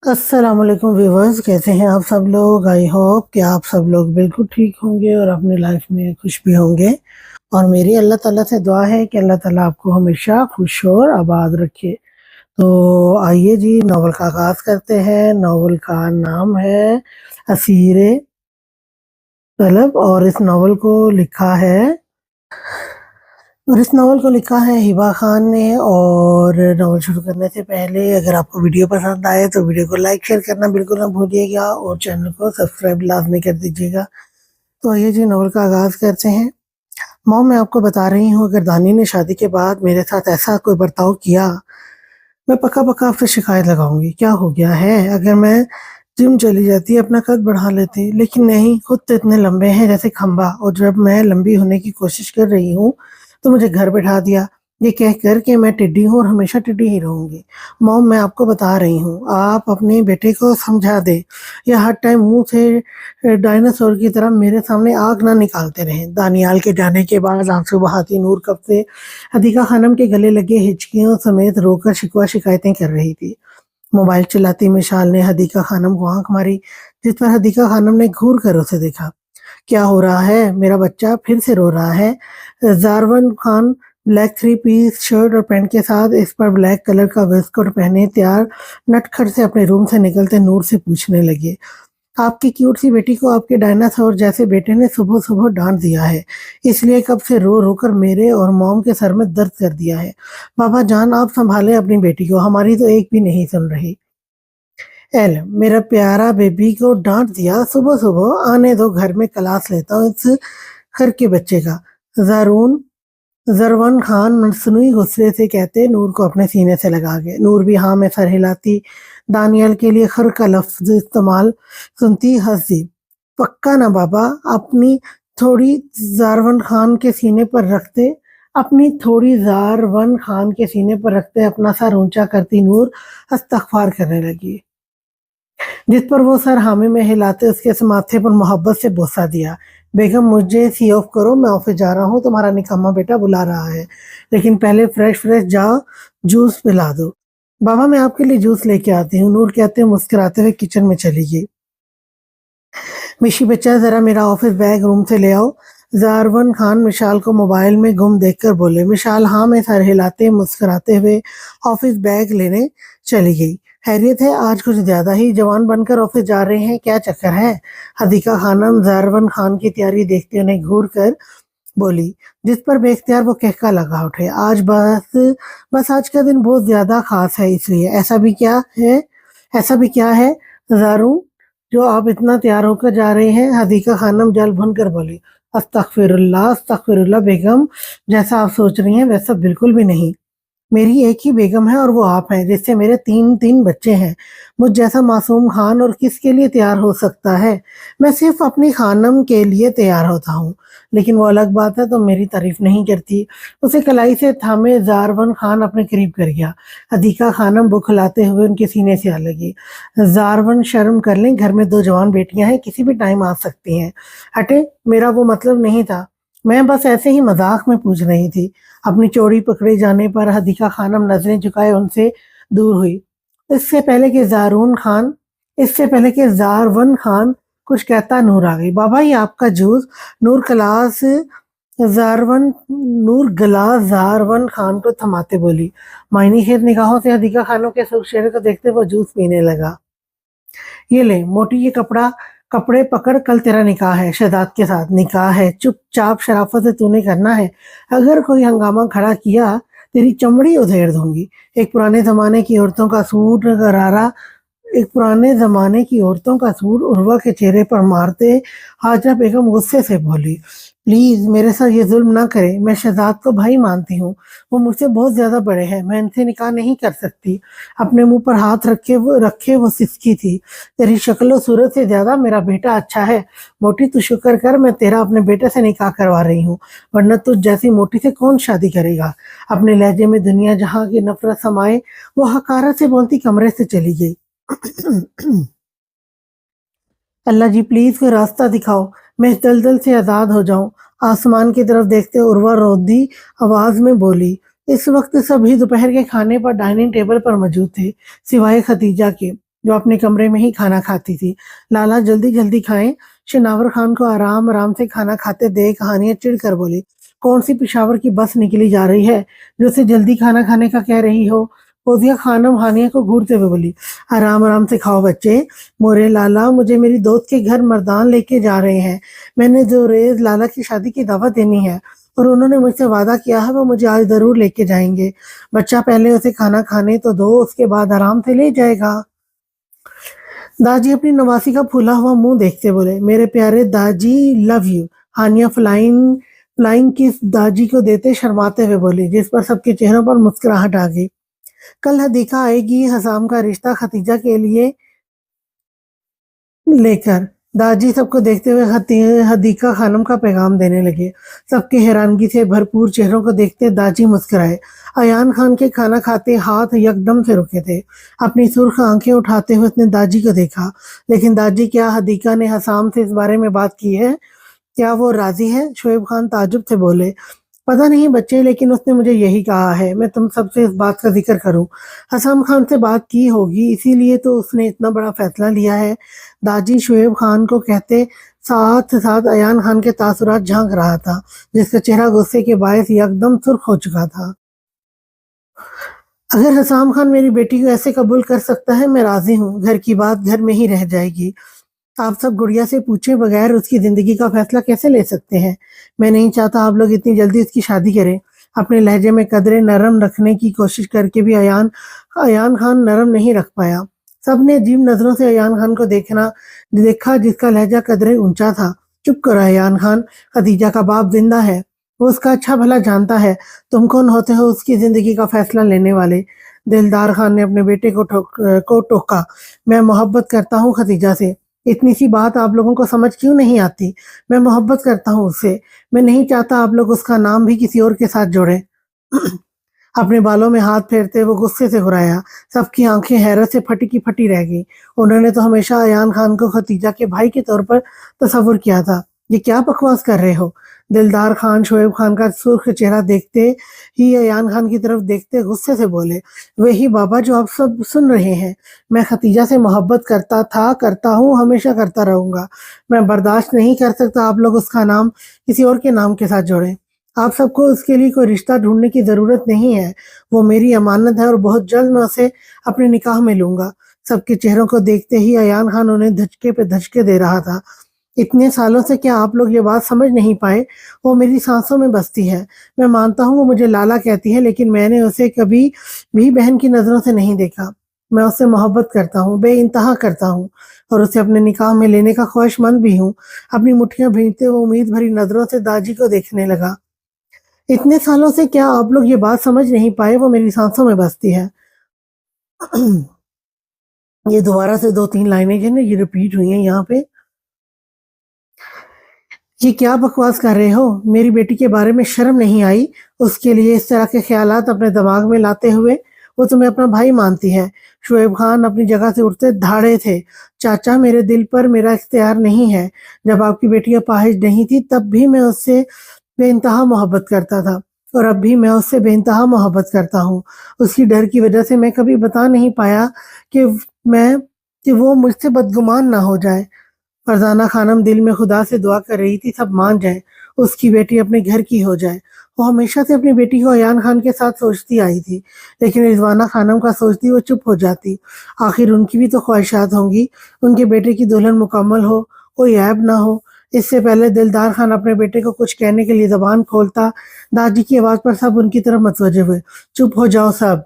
السلام علیکم ویورز، کیسے ہیں آپ سب لوگ؟ آئی ہوپ کہ آپ سب لوگ بالکل ٹھیک ہوں گے اور اپنی لائف میں خوش بھی ہوں گے، اور میری اللہ تعالیٰ سے دعا ہے کہ اللہ تعالیٰ آپ کو ہمیشہ خوش اور آباد رکھے۔ تو آئیے جی، ناول کا آغاز کرتے ہیں۔ ناول کا نام ہے اسیر طلب، اور اس ناول کو لکھا ہے ہبا خان نے۔ اور ناول شروع کرنے سے پہلے اگر آپ کو ویڈیو پسند آئے تو ویڈیو کو لائک شیئر کرنا بالکل نہ بھولیے گا، اور چینل کو سبسکرائب لازمی کر دیجیے گا۔ تو آئیے جی، ناول کا آغاز کرتے ہیں۔ ماں، میں آپ کو بتا رہی ہوں، اگر دانی نے شادی کے بعد میرے ساتھ ایسا کوئی برتاؤ کیا، میں پکا آپ سے شکایت لگاؤں گی۔ کیا ہو گیا ہے؟ اگر میں جم چلی جاتی، اپنا قد بڑھا لیتی، لیکن نہیں، خود تو اتنے لمبے ہیں جیسے کھمبا، اور جب میں لمبی ہونے کی کوشش کر رہی ہوں تو مجھے گھر بٹھا دیا، یہ کہہ کر کہ میں ٹڈی ہوں اور ہمیشہ ٹڈی ہی رہوں گی۔ موم، میں آپ کو بتا رہی ہوں، آپ اپنے بیٹے کو سمجھا دے، یا ہر ٹائم منہ سے ڈائناسور کی طرح میرے سامنے آگ نہ نکالتے رہیں۔ دانیال کے جانے کے بعد آنسو بہاتی نور کب سے حدیقہ خانم کے گلے لگے ہچکیوں سمیت رو کر شکایتیں کر رہی تھی۔ موبائل چلاتی مشال نے حدیقہ خانم کو آنکھ ماری، جس پر حدیقہ خانم نے گھور کر اسے دیکھا۔ کیا ہو رہا ہے؟ میرا بچہ پھر سے رو رہا ہے۔ زارون خان بلیک 3 پیس شرٹ اور پینٹ کے ساتھ اس پر بلیک کلر کا ویسٹ کوٹ پہنے تیار نٹ کھٹ سے اپنے روم سے نکلتے نور سے پوچھنے لگے، آپ کی کیوٹ سی بیٹی کو آپ کے ڈائناسور جیسے بیٹے نے صبح صبح ڈانٹ دیا ہے، اس لیے کب سے رو رو کر میرے اور موم کے سر میں درد کر دیا ہے۔ بابا جان، آپ سنبھالیں اپنی بیٹی کو، ہماری تو ایک بھی نہیں سن رہی۔ ایل، میرا پیارا بیبی کو ڈانٹ دیا، صبح صبح آنے دو، گھر میں کلاس لیتا ہوں اس گھر کے بچے کا۔ زرون خان مصنوعی غصے سے کہتے نور کو اپنے سینے سے لگا گئے۔ نور بھی ہاں میں سر ہلاتی، دانیال کے لیے خر کا لفظ استعمال سنتی ہنس دی۔ پکا نا بابا؟ اپنی تھوڑی زارون خان کے سینے پر رکھتے اپنا سر اونچا کرتی نور استغفار کرنے لگی، جس پر وہ سر حامی میں ہلاتے اس کے ماتھے پر محبت سے بوسہ دیا۔ بیگم، مجھے سی آف کرو، میں آفس جا رہا ہوں، تمہارا نکما بیٹا بلا رہا ہے، لیکن پہلے فریش جاؤ، جوس پلا دو۔ بابا، میں آپ کے لیے جوس لے کے آتی ہوں، نور کہتے مسکراتے ہوئے کچن میں چلی گئی۔ مشی بچہ، ذرا میرا آفس بیگ روم سے لے آؤ۔ زارون خان مشال کو موبائل میں گم دیکھ کر بولے۔ مشال ہاں میں سر ہلاتے مسکراتے ہوئے آفس بیگ لینے چلی گئی۔ خیریت ہے؟ آج کچھ زیادہ ہی جوان بن کر آفس جا رہے ہیں، کیا چکر ہے؟ حدیقہ خانم زارون خان کی تیاری دیکھتے انہیں گھور کر بولی، جس پر بے اختیار وہ کہکا لگا اٹھے۔ بس آج کا دن بہت زیادہ خاص ہے، اس لیے ایسا بھی کیا ہے زاروں جو آپ اتنا تیار ہو کر جا رہے ہیں؟ حدیقہ خانم جل بھن کر بولی۔ استغفر اللہ بیگم، جیسا آپ سوچ رہی ہیں ویسا بالکل بھی نہیں، میری ایک ہی بیگم ہے اور وہ آپ ہیں، جس سے میرے تین بچے ہیں۔ مجھ جیسا معصوم خان اور کس کے لیے تیار ہو سکتا ہے؟ میں صرف اپنی خانم کے لیے تیار ہوتا ہوں، لیکن وہ الگ بات ہے، تم میری تعریف نہیں کرتی۔ اسے کلائی سے تھامے زارون خان اپنے قریب کر گیا۔ حدیقہ خانم بکھلاتے ہوئے ان کے سینے سے آ لگی۔ زارون، شرم کر لیں، گھر میں 2 جوان بیٹیاں ہیں، کسی بھی ٹائم آ سکتی ہیں۔ ہٹے، میرا وہ مطلب نہیں تھا، میں بس ایسے ہی مذاق میں پوچھ رہی تھی۔ اپنی چوڑی پکڑے جانے پر حدیقہ خانم نظریں جھکائے ان سے دور ہوئی۔ اس سے پہلے کہ زارون خان کچھ کہتا، نور آ گئی۔ بابا، یہ آپ کا جوس؟ نور گلاس زارون خان کو تھماتے بولی۔ معنی خیز نگاہوں سے حدیقہ خانم کے سرخ چہرے کو دیکھتے وہ جوس پینے لگا۔ یہ لے موٹی، یہ کپڑے پکڑ، کل تیرا نکاح ہے شہزاد کے ساتھ۔ نکاح ہے؟ چپ چاپ شرافت سے تو نے کرنا ہے، اگر کوئی ہنگامہ کھڑا کیا تیری چمڑی ادھیڑ دوں گی۔ ایک پرانے زمانے کی عورتوں کا سوٹ عروہ کے چہرے پر مارتے حاجرہ بیگم غصے سے بولی، پلیز میرے ساتھ یہ ظلم نہ کرے، میں شہزاد کو بھائی مانتی ہوں، وہ مجھ سے بہت زیادہ بڑے ہیں، میں ان سے نکاح نہیں کر سکتی۔ اپنے منہ پر ہاتھ رکھے وہ سسکی تھی۔ تیری شکل و صورت سے زیادہ میرا بیٹا اچھا ہے، موٹی تو شکر کر میں تیرا اپنے بیٹے سے نکاح کروا رہی ہوں، ورنہ تجھ جیسی موٹی سے کون شادی کرے گا؟ اپنے لہجے میں دنیا جہاں کی نفرت سمائے وہ حقارت سے بولتی کمرے سے چلی گئی۔ اللہ جی، پلیز کوئی راستہ دکھاؤ، میں اس دلدل سے آزاد ہو جاؤں۔ آسمان کی طرف دیکھتے عروہ رودی آواز میں بولی۔ اس وقت سبھی دوپہر کے کھانے پر ڈائننگ ٹیبل پر موجود تھے، سوائے ختیجہ کے۔ जो अपने कमरे में ही खाना खाती थी। लाला जल्दी जल्दी खाएं। शनावर खान को आराम आराम से खाना खाते देख हानिया चिढ़ कर बोली, कौन सी पिशावर की बस निकली जा रही है जो उसे जल्दी खाना खाने का कह रही हो। फौजिया खानम हानिया को घूरते हुए बोली, आराम आराम से खाओ बच्चे। मोरे लाला मुझे मेरी दोस्त के घर मर्दान लेके जा रहे हैं। मैंने जो रेज लाला की शादी की दावत देनी है और उन्होंने मुझसे वादा किया है वो मुझे आज जरूर लेके जाएंगे। बच्चा पहले उसे खाना खाने तो दो, उसके बाद आराम से ले जाएगा। दादी अपनी नवासी का फूला हुआ मुंह देखते बोले, मेरे प्यारे दादी love you. Hania flying flying kiss दादी को देते शर्माते हुए बोली, जिस पर सबके चेहरों पर मुस्कुराहट आ गई। कल हदीका आएगी हसाम का रिश्ता खतीजा के लिए लेकर। दादी सबको देखते हुए हदीका खानम का पैगाम देने लगे। सबके हैरानगी से भरपूर चेहरों को देखते दादी मुस्कुराए। अयान खान के खाना खाते हाथ यकदम से रुके थे। अपनी सुर्ख आंखें उठाते हुए उसने दादी को देखा, लेकिन दादी क्या हदीका ने हसाम से इस बारे में बात की है? क्या वो राजी है? शोएब खान ताज्जुब से बोले, पता नहीं बच्चे, लेकिन उसने मुझे यही कहा है मैं तुम सबसे इस बात का जिक्र करूं। हसन खान से बात की होगी, इसीलिए तो उसने इतना बड़ा फैसला लिया है। दादी शोएब खान को कहते साथ साथ अयान खान के तासुरात झांक रहा था, जिसका चेहरा गुस्से के बायस एकदम सुर्ख हो चुका था। अगर हसाम खान मेरी बेटी को ऐसे कबूल कर सकता है, मैं राजी हूँ। घर की बात घर में ही रह जाएगी। आप सब गुड़िया से पूछे बगैर उसकी जिंदगी का फैसला कैसे ले सकते हैं? मैं नहीं चाहता आप लोग इतनी जल्दी उसकी शादी करें। अपने लहजे में कदरे नरम रखने की कोशिश करके भी अयान अयान खान नरम नहीं रख पाया। सबने अजीब नजरों से अयान खान को देखा, जिसका लहजा कदरे ऊंचा था। चुप करो अयान खान, खदीजा का बाप जिंदा है, वो उसका अच्छा भला जानता है। तुम कौन होते हो उसकी जिंदगी का फैसला लेने वाले? दिलदार खान ने अपने बेटे को टोका। मैं मोहब्बत करता हूँ खदीजा से। इतनी सी बात आप लोगों को समझ क्यों नहीं आती? मैं मोहब्बत करता हूँ उससे। मैं नहीं चाहता आप लोग उसका नाम भी किसी और के साथ जोड़े। अपने बालों में हाथ फेरते वो गुस्से से घुराया। सबकी आंखें हैरत से फटी की फटी रह गई। उन्होंने तो हमेशा अयान खान को खतीजा के भाई के तौर पर तस्वुर किया था। ये क्या बकवास कर रहे हो? दिलदार खान शोएब खान का सुर्ख चेहरा देखते ही अयान खान की तरफ देखते गुस्से से बोले, वही बाबा जो आप सब सुन रहे हैं। मैं खतीजा से मोहब्बत करता था, करता हूँ, हमेशा करता रहूंगा। मैं बर्दाश्त नहीं कर सकता आप लोग उसका नाम किसी और के नाम के साथ जोड़ें। आप सबको उसके लिए कोई रिश्ता ढूंढने की जरूरत नहीं है। वो मेरी अमानत है और बहुत जल्द मैं उसे अपने निकाह में लूंगा। सबके चेहरों को देखते ही अयान खान उन्हें धचके पे धचके दे रहा था। इतने सालों से क्या आप लोग ये बात समझ नहीं पाए? वो मेरी सांसों में बसती है। मैं मानता हूँ वो मुझे लाला कहती है, लेकिन मैंने उसे कभी भी बहन की नजरों से नहीं देखा। मैं उससे मोहब्बत करता हूँ, बेइंतहा करता हूँ, और उसे अपने निकाह में लेने का ख्वाहिशमंद भी हूँ। अपनी मुट्ठियां भींचते हुए उम्मीद भरी नजरों से दादी को देखने लगा। इतने सालों से क्या आप लोग ये बात समझ नहीं पाए? वो मेरी सांसों में बसती है। ये दोबारा से 2-3 लाइनें जो है ना ये रिपीट हुई हैं यहाँ पे। ये क्या बकवास कर रहे हो? मेरी बेटी के बारे में शर्म नहीं आई? उसके लिए इस तरह के ख्यालात अपने दिमाग में लाते हुए? वो तुम्हें अपना भाई मानती है। शोएब खान अपनी जगह से उठते धाड़े थे। चाचा, मेरे दिल पर मेरा इख्तियार नहीं है। जब आपकी बेटी अपाहिज नहीं थी तब भी मैं उससे बेइंतहा मोहब्बत करता था, और अब भी मैं उससे बेइंतहा मोहब्बत करता हूँ। उसकी डर की वजह से मैं कभी बता नहीं पाया कि मैं कि वो मुझसे बदगुमान ना हो जाए। फरजाना खानम दिल में खुदा से दुआ कर रही थी सब मान जाए, उसकी बेटी अपने घर की हो जाए। वो हमेशा से अपनी बेटी को अयान खान के साथ सोचती आई थी, लेकिन रिजवाना खानम का सोचती वो चुप हो जाती। आखिर उनकी भी तो ख्वाहिशात होंगी, उनके बेटे की दुल्हन मुकम्मल हो, कोई ऐब ना हो। इससे पहले दिलदार खान अपने बेटे को कुछ कहने के लिए जबान खोलता, दादी की आवाज पर सब उनकी तरफ मतवजे हुए। चुप हो जाओ सब,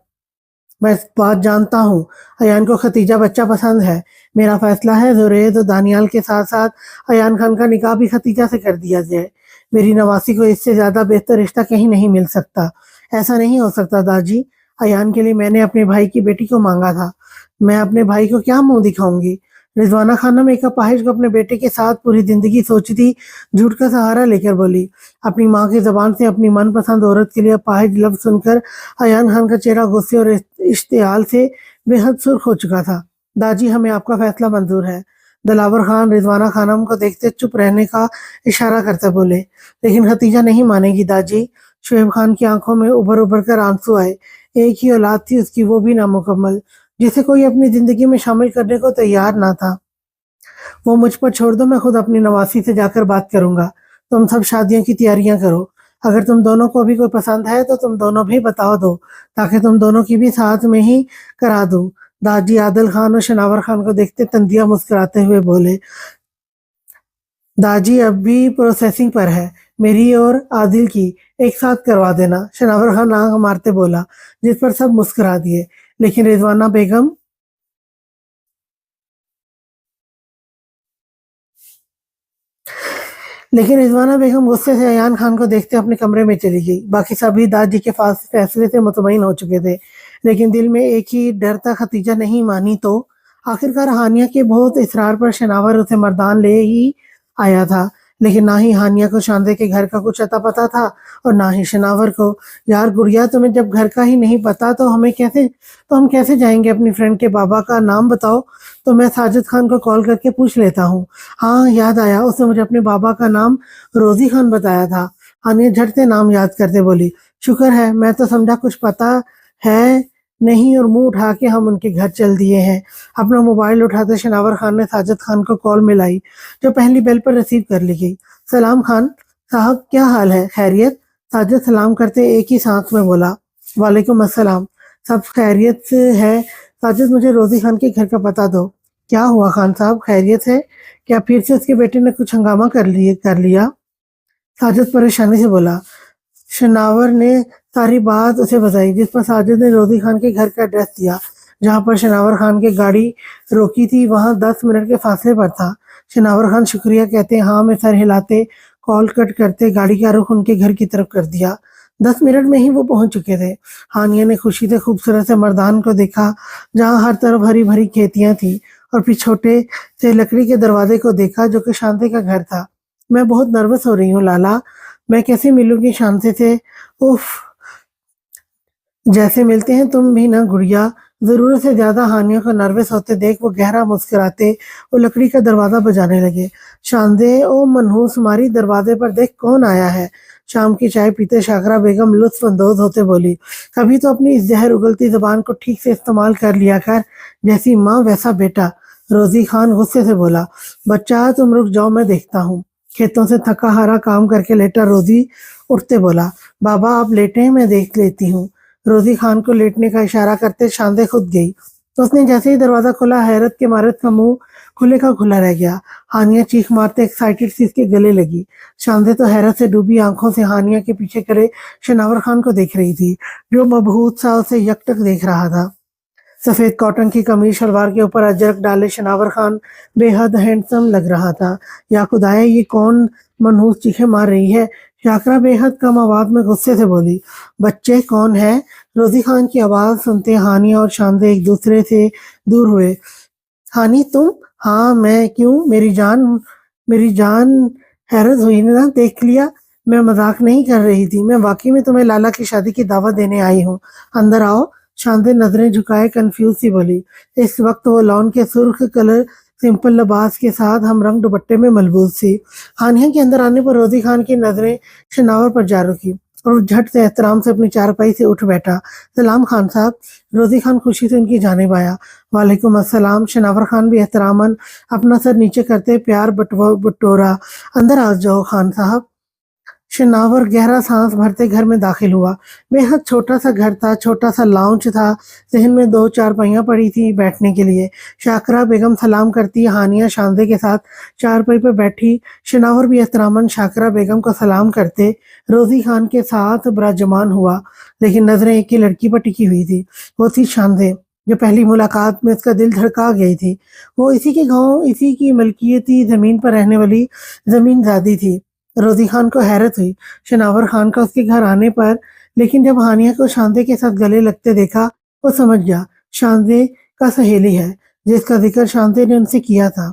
मैं इस बात जानता हूँ। अयान को खतीजा बच्चा पसंद है। मेरा फैसला है जुरैद और दानियाल के साथ साथ अयान खान का निकाह भी खतीजा से कर दिया जाए। मेरी नवासी को इससे ज्यादा बेहतर रिश्ता कहीं नहीं मिल सकता। ऐसा नहीं हो सकता दादी। अयान के लिए मैंने अपने भाई की बेटी को मांगा था। मैं अपने भाई को क्या मुंह दिखाऊंगी? रिजवाना खानम एक अपाहिज को अपने बेटे के साथ पूरी जिंदगी सोचती झूठ का सहारा लेकर बोली। अपनी माँ की जबान से अपनी मनपसंद औरत के लिए अपाहिज लफ्ज सुनकर अयान खान का चेहरा गुस्से और इश्तियाल से बेहद सुर्ख हो चुका था। दादी, हमें आपका फैसला मंजूर है। दिलावर खान रिजवाना खानम को देखते चुप रहने का इशारा करते बोले, लेकिन खतीजा नहीं मानेगी दादी। शोएब खान की आंखों में उभर उभर कर आंसू आए। एक ही औलाद थी उसकी, वो भी नामुकम्मल। जिसे कोई अपनी जिंदगी में शामिल करने को तैयार ना था। वो मुझ पर छोड़ दो, मैं खुद अपनी नवासी से जाकर बात करूंगा। तुम सब शादियों की तैयारियां करो। अगर तुम दोनों को भी कोई पसंद है तो तुम दोनों भी बताओ दो, ताकि तुम दोनों की भी साथ में ही करा दूं। दादी आदिल खान और शनावर खान को देखते तंदिया मुस्कुराते हुए बोले, दादी अब भी प्रोसेसिंग पर है, मेरी और आदिल की एक साथ करवा देना। शनावर खान आंख मारते बोला, जिस पर सब मुस्कुरा दिए। लेकिन रिजवाना बेगम गुस्से से अयान खान को देखते अपने कमरे में चली गई। बाकी सभी दादी के फैसले से मुतमईन हो चुके थे, लेकिन दिल में एक ही डर था, खतीजा नहीं मानी तो। आखिरकार हानिया के बहुत इसरार पर शनावर उसे मर्दान ले ही आया था, लेकिन ना ही हानिया को शांदे के घर का कुछ अता पता था और ना ही शनावर को। यार गुड़िया, तुम्हें जब घर का ही नहीं पता तो हम कैसे जाएंगे? अपनी फ्रेंड के बाबा का नाम बताओ तो मैं साजिद खान को कॉल करके पूछ लेता हूँ। हाँ, याद आया, उसने मुझे अपने बाबा का नाम रोजी खान बताया था। हानिया झट से नाम याद करते बोली, शुक्र है, मैं तो समझा कुछ पता है नहीं, और मुंह उठा के हम उनके घर चल दिए हैं। अपना मोबाइल उठाते शनावर खान ने साजिद खान को कॉल मिलाई, जो पहली बेल पर रिसीव कर ली गई। सलाम खान साहब, क्या हाल है? खैरियत? साजिद सलाम करते एक ही सांस में बोला, वालेकुम अस्सलाम। सब खैरियत से है? साजिद, मुझे रोजी खान के घर का पता दो। क्या हुआ खान साहब, खैरियत है? क्या फिर से उसके बेटे ने कुछ हंगामा कर लिया? साजिद परेशानी से बोला। शनावर ने सारी बात उसे बताई, जिस पर साजिद ने रोजी खान के घर का एड्रेस दिया। जहां पर शनावर खान की गाड़ी रोकी थी वहां 10 मिनट के फासले पर था। शनावर खान शुक्रिया कहते हाँ में सर हिलाते कॉल कट करते गाड़ी का रुख उनके घर की तरफ कर दिया। 10 मिनट में ही वो पहुंच चुके थे। हानिया ने खुशी से खूबसूरत से मर्दान को देखा, जहां हर तरफ हरी भरी खेतियां थी, और फिर छोटे से लकड़ी के दरवाजे को देखा जो कि शांति का घर था। मैं बहुत नर्वस हो रही हूँ लाला, मैं कैसे मिलूंगी शांति से? उफ, जैसे मिलते हैं तुम भी ना गुड़िया। जरूरत से ज्यादा हानिया को नर्वस होते देख वो गहरा मुस्कुराते वो लकड़ी का दरवाजा बजाने लगे। शांदे ओ मनहूस हमारी, दरवाजे पर देख कौन आया है। शाम की चाय पीते शाकरा बेगम लुत्फ अंदोज होते बोली, कभी तो अपनी इस जहर उगलती जबान को ठीक से इस्तेमाल कर लिया कर, जैसी माँ वैसा बेटा। रोजी खान गुस्से से बोला, बच्चा तुम रुक जाओ, मैं देखता हूँ। खेतों से थका हारा काम करके लेटा रोजी उठते बोला, बाबा आप लेटे हैं, मैं देख लेती हूँ। रोजी खान को लेटने का इशारा करते शांदे खुद गई, तो उसने जैसे ही दरवाजा खोला हैरत के मारे उसका मुंह खुले का खुला रह गया। हानिया चीख मारते एक्साइटेड सी इसके गले लगी। शांदे तो हैरत से डूबी आंखों से हानिया के पीछे खड़े शनावर खान को देख रही थी, जो मबहूत सा उसे यकटक देख रहा था। सफेद कॉटन की कमीज शलवार के ऊपर अजरक डाले शनावर खान बेहद हैंडसम लग रहा था। या खुदाया, ये कौन मनहूस चीखें मार रही है? शाकरा बेहद कम आवाज में गुस्से से बोली, बच्चे कौन है? रोजी खान की आवाज सुनते हानिया और शांदे एक दूसरे से दूर हुए। हानी तुम? हाँ मैं, क्यों? मेरी जान, हैरत हुई ना देख लिया? मैं मजाक नहीं कर रही थी, मैं वाकई में तुम्हें लाला की शादी की दावत देने आई हूँ। अंदर आओ। शांति नजरें झुकाए कंफ्यूज सी बोली। इस वक्त वो लॉन के सुर्ख कलर सिंपल लिबास के साथ हम रंग दुपट्टे में मलबूस थी। हानिया के अंदर आने पर रोजी खान की नजरें शनावर पर जा रुकी और वो झट से एहतराम से अपनी चारपाई से उठ बैठा। सलाम खान साहब। रोजी खान खुशी से उनकी जानिब आया। वालेकुम अस्सलाम। शनावर खान भी एहतरामन अपना सर नीचे करते प्यार बटोरा। अंदर आ जाओ खान साहब। शनावर गहरा सांस भरते घर में दाखिल हुआ। बेहद छोटा सा घर था, छोटा सा लाउंज था, जहन में 2 चारपाइयां पड़ी थी बैठने के लिए। शाकरा बेगम सलाम करती हानिया शांदे के साथ चारपाई पर बैठी। शनावर भी एहतरामन शाकरा बेगम को सलाम करते रोजी खान के साथ बराजमान हुआ, लेकिन नजरें एक ही लड़की पर टिकी हुई थी। वो थी शांदे, जो पहली मुलाकात में उसका दिल धड़का गई थी। वो इसी के गांव, इसी की मलकियती जमीन पर रहने वाली जमींदादी थी। रोजी खान को हैरत हुई शनावर खान का उसके घर आने पर, लेकिन जब हानिया को शांदे के साथ गले लगते देखा वो समझ गया शांदे का सहेली है, जिसका जिक्र शांदे ने उनसे किया था।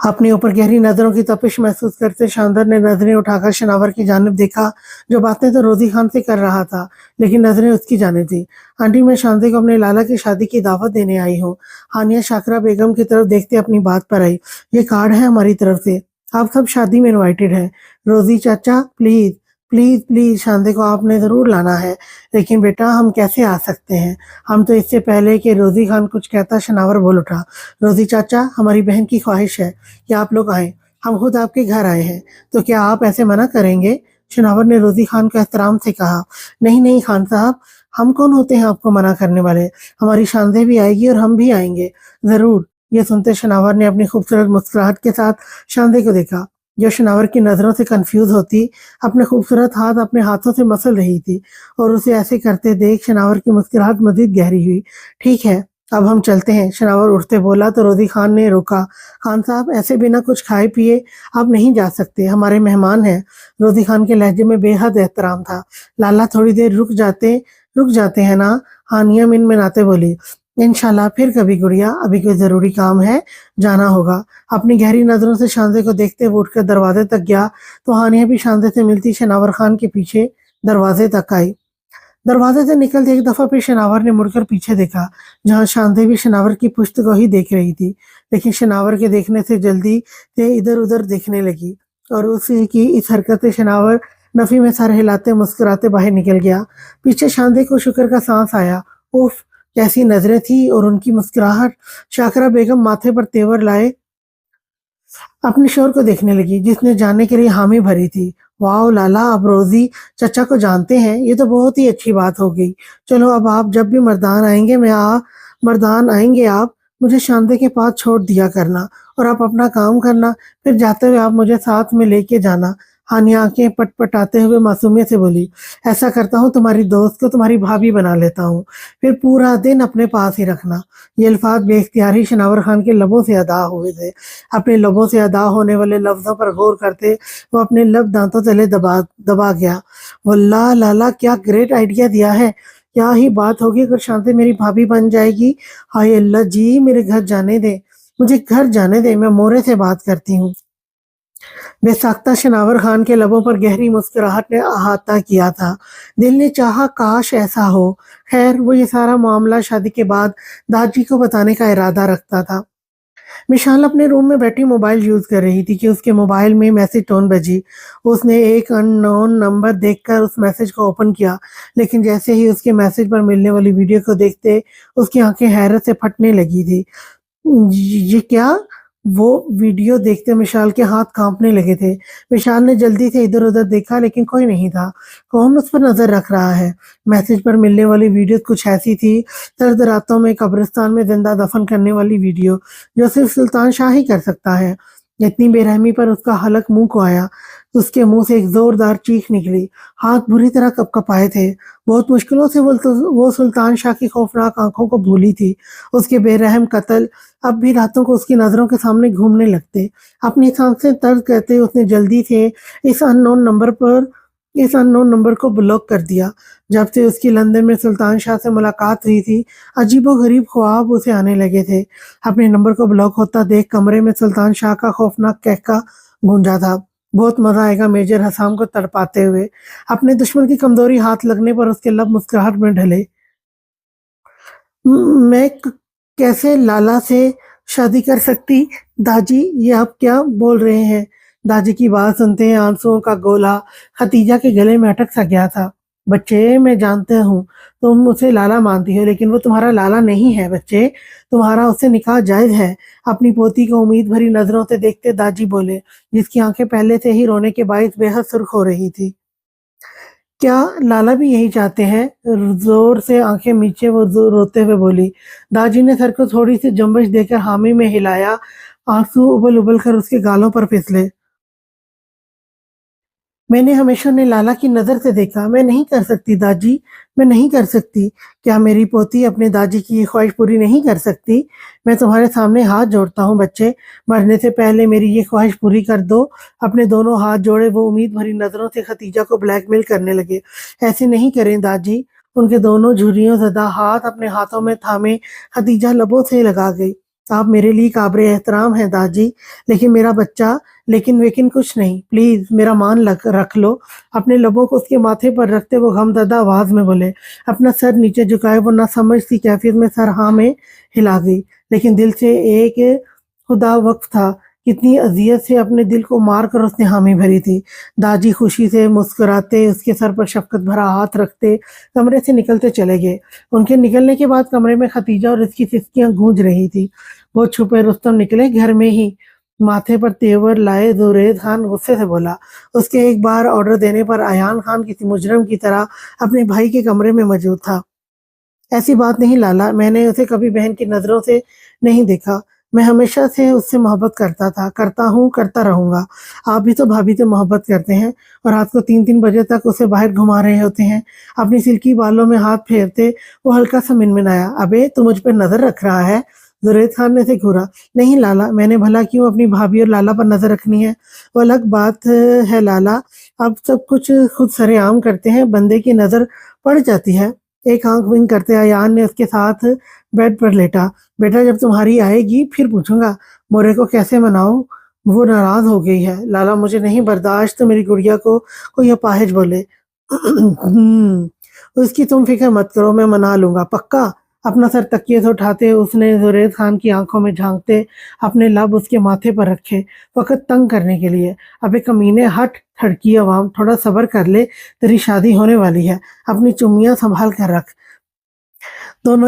अपने ऊपर गहरी नजरों की तपिश महसूस करते शानदार ने नजरें उठाकर शनावर की जानिब देखा, जो बातें तो रोजी खान से कर रहा था, लेकिन नजरें उसकी जानिब थी। आंटी, मैं शांदे को अपने लाला की शादी की दावत देने आई हूँ। हानिया शाकरा बेगम की तरफ देखते अपनी बात पर आई। ये कार्ड है हमारी तरफ से, आप सब शादी में इनवाइटेड हैं। रोजी चाचा प्लीज, प्लीज़ प्लीज़ शांति को आपने ज़रूर लाना है। लेकिन बेटा हम कैसे आ सकते हैं? हम तो इससे पहले कि रोज़ी खान कुछ कहता शनावर बोल उठा, रोज़ी चाचा हमारी बहन की ख्वाहिश है कि आप लोग आएँ। हम खुद आपके घर आए हैं, तो क्या आप ऐसे मना करेंगे? शनावर ने रोज़ी खान को एहतराम से कहा, नहीं नहीं खान साहब, हम कौन होते हैं आपको मना करने वाले? हमारी शांति भी आएगी और हम भी आएंगे, ज़रूर। ये सुनते शनावर ने अपनी खूबसूरत मुस्कुराहट के साथ शांति को देखा, जो शनावर की नज़रों से कंफ्यूज होती अपने खूबसूरत हाथ अपने हाथों से मसल रही थी, और उसे ऐसे करते देख शनावर की मुस्कुराहट मजीद गहरी हुई। ठीक है, अब हम चलते हैं, शनावर उठते बोला तो रोज़ी खान ने रोका। खान साहब ऐसे बिना कुछ खाए पिए आप नहीं जा सकते, हमारे मेहमान हैं। रोज़ी खान के लहजे में बेहद एहतराम था। लाला थोड़ी देर रुक जाते हैं ना? हानिया मिनमिनाते बोली। इंशाल्लाह फिर कभी गुड़िया, अभी कोई ज़रूरी काम है, जाना होगा। अपनी गहरी नज़रों से शांति को देखते हुए उठकर दरवाजे तक गया तो हानिया भी शांति से मिलती शनावर खान के पीछे दरवाजे तक आई। दरवाजे से निकलते एक दफा फिर शनावर ने मुड़कर पीछे देखा, जहां शांति भी शनावर की पुश्त को ही देख रही थी। लेकिन शनावर के देखने से जल्दी से इधर उधर देखने लगी, और उसी की इस हरकत से शनावर नफी में सर हिलाते मुस्कुराते बाहर निकल गया। पीछे शांति को शुक्र का सांस आया। उफ, कैसी नजरें थी और उनकी मुस्कुराहट। शाकरा बेगम माथे पर तेवर लाए अपने शोहर को देखने लगी, जिसने जानने के लिए हामी भरी थी। वाह लाला, आप रोजी चचा को जानते हैं, ये तो बहुत ही अच्छी बात हो गई। चलो अब आप जब भी मर्दान आएंगे आप मुझे शांति के पास छोड़ दिया करना, और आप अपना काम करना, फिर जाते हुए आप मुझे साथ में लेके जाना। हानिया आंखें पटपटाते हुए मासूमियत से बोली, ऐसा करता हूँ, तुम्हारी दोस्त को तुम्हारी भाभी बना लेता हूँ, फिर पूरा दिन अपने पास ही रखना। ये अल्फाज बेख्तियार ही शनावर खान के लबों से अदा हुए थे। अपने लबों से अदा होने वाले लफ्जों पर गौर करते वो अपने लब दांतों तले दबा दबा गया। वल्लाह लाला, क्या ग्रेट आइडिया दिया है। क्या ही बात होगी अगर शांति मेरी भाभी बन जाएगी। हाय अल्लाह जी, मेरे घर जाने दे, मुझे घर जाने दे, मैं मोरे से बात करती हूँ। बेसाख्ता शनावर खान के लबों पर गहरी मुस्कुराहट ने अहाता किया था। दिल ने चाहा काश ऐसा हो। खैर, वो ये सारा मामला शादी के बाद दादी को बताने का इरादा रखता था। विशाल अपने रूम में बैठी मोबाइल यूज कर रही थी कि उसके मोबाइल में मैसेज टोन बजी। उसने एक अननोन नंबर देखकर उस मैसेज को ओपन किया, लेकिन जैसे ही उसके मैसेज पर मिलने वाली वीडियो को देखते उसकी आंखें हैरत से फटने लगी थी। ये क्या? वो वीडियो देखते विशाल के हाथ कांपने लगे थे। विशाल ने जल्दी से इधर उधर देखा, लेकिन कोई नहीं था। कौन उस पर नजर रख रहा है? मैसेज पर मिलने वाली वीडियो कुछ ऐसी थी, सर्द रातों में कब्रिस्तान में जिंदा दफन करने वाली वीडियो, जो सिर्फ सुल्तान शाह ही कर सकता है। इतनी बेरहमी पर उसका हलक मुंह को आया। उसके मुंह से एक जोरदार चीख निकली। हाथ बुरी तरह कपकपाए थे। बहुत मुश्किलों से वो सुल्तान शाह की खौफनाक आंखों को भूली थी। उसके बेरहम कत्ल अब भी रातों को उसकी नजरों के सामने घूमने लगते। अपनी सांसें तर्ज करते उसने जल्दी से इस अननोन नंबर को ब्लॉक कर दिया। जब से उसकी लंदन में सुल्तान शाह से मुलाकात हुई थी, अजीबोगरीब ख्वाब उसे आने लगे थे। अपने नंबर को ब्लॉक होता देख कमरे में सुल्तान शाह का खौफनाक कहका गूंजा था। बहुत मजा आएगा मेजर हसाम को तड़पाते हुए। अपने दुश्मन की कमजोरी हाथ लगने पर उसके लब मुस्कुराहट में ढले। मैं कैसे लाला से शादी कर सकती? दादी, ये आप क्या बोल रहे हैं? दादी की बात सुनते हैं आंसुओं का गोला खतीजा के गले में अटक सा गया था। बच्चे, मैं जानता हूँ तुम उसे लाला मानती हो, लेकिन वो तुम्हारा लाला नहीं है बच्चे। तुम्हारा उससे निकाह जायज है। अपनी पोती को उम्मीद भरी नजरों से देखते दादी बोले, जिसकी आंखें पहले से ही रोने के बायस बेहद सुर्ख हो रही थी। क्या लाला भी यही चाहते हैं? जोर से आंखें मीचे वो रोते हुए बोली। दादी ने सर को थोड़ी सी जंबश देकर हामी में हिलाया। आंसू उबल उबल कर उसके गालों पर फिसले। मैंने हमेशा उन्हें लाला की नज़र से देखा। मैं नहीं कर सकती दादी, मैं नहीं कर सकती। क्या मेरी पोती अपने दादी की ये ख्वाहिश पूरी नहीं कर सकती? मैं तुम्हारे सामने हाथ जोड़ता हूँ बच्चे, मरने से पहले मेरी ये ख्वाहिश पूरी कर दो। अपने दोनों हाथ जोड़े वो उम्मीद भरी नज़रों से खतीजा को ब्लैकमेल करने लगे। ऐसे नहीं करें दादी। उनके दोनों झुर्रियों ज़दा हाथ अपने हाथों में थामे खतीजा लबों से लगा गई। आप मेरे लिए काबिल एहतराम हैं दादी, लेकिन मेरा बच्चा, लेकिन कुछ नहीं, प्लीज मेरा रख लो। अपने लबों को उसके माथे पर रखते वो गमज़दा आवाज में बोले। अपना सर नीचे झुकाए वो नासमझ सी कैफियत में सर हाँ में हिला गई, लेकिन दिल से एक खुदा वक्फ था कितनी अजियत से अपने दिल को मार कर उसने हामी भरी थी। दादी खुशी से मुस्कुराते उसके सर पर शफकत भरा हाथ रखते कमरे से निकलते चले गए। उनके निकलने के बाद कमरे में खतीजा और उसकी सिसकियां गूंज रही थी। वो छुपे रुस्तम निकले घर में ही माथे पर तेवर लाए जुरैद खान गुस्से से बोला। उसके एक बार ऑर्डर देने पर अयान खान किसी मुजरम की तरह अपने भाई के कमरे में मौजूद था। ऐसी बात नहीं लाला, मैंने उसे कभी बहन की नजरों से नहीं देखा। मैं हमेशा से उससे मोहब्बत करता था, करता हूँ, करता रहूंगा। आप भी तो भाभी से मोहब्बत करते हैं और रात को 3-3 बजे तक उसे बाहर घुमा रहे होते हैं। अपनी सिल्की बालों में हाथ फेरते वो हल्का सा मिनमिनाया। अबे तू मुझ पर नजर रख रहा है? जुरैद खान ने से घूरा। नहीं लाला, मैंने भला क्यों अपनी भाभी और लाला पर नजर रखनी है? वो अलग बात है लाला, अब सब कुछ खुद सरेआम करते हैं, बंदे की नजर पड़ जाती है। एक आंख विंग करते अयान ने उसके साथ बेड पर लेटा। बेटा जब तुम्हारी आएगी फिर पूछूंगा मोरे को कैसे मनाऊं। वो नाराज हो गई है। लाला मुझे नहीं बर्दाश्त मेरी गुड़िया को कोई अपाहिज बोले। उसकी तुम फिक्र मत करो, मैं मना लूंगा पक्का। अपना सर तकिए से उठाते उसने जुरैद खान की आंखों में झांकते अपने लब उसके माथे पर रखे वक़्त तंग करने के लिए। अबे कमीने हट, ठड़की अवाम, थोड़ा सब्र कर ले, तेरी शादी होने वाली है, अपनी चुम्मियां संभाल कर रख। दोनों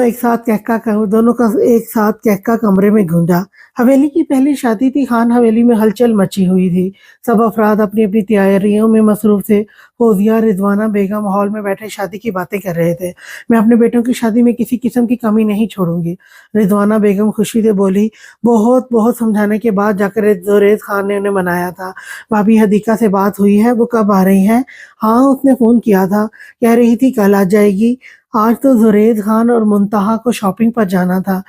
का एक साथ कहका कमरे में गूंजा। हवेली की पहली शादी थी। खान हवेली में हलचल मची हुई थी। सब अफराद अपनी अपनी तैयारियों में मसरूफ थे। फौजिया रिजवाना बेगम हॉल में बैठे शादी की बातें कर रहे थे। मैं अपने बेटों की शादी में किसी किस्म की कमी नहीं छोड़ूंगी, रिजवाना बेगम खुशी से बोली। बहुत बहुत समझाने के बाद जाकर जुरैद खान ने उन्हें मनाया था। भाभी हदीका से बात हुई है? वो कब आ रही है? हाँ, उसने फोन किया था, कह रही थी कल आ जाएगी। आज तो जुरैद खान और मुंतहा को शॉपिंग पर जाना था,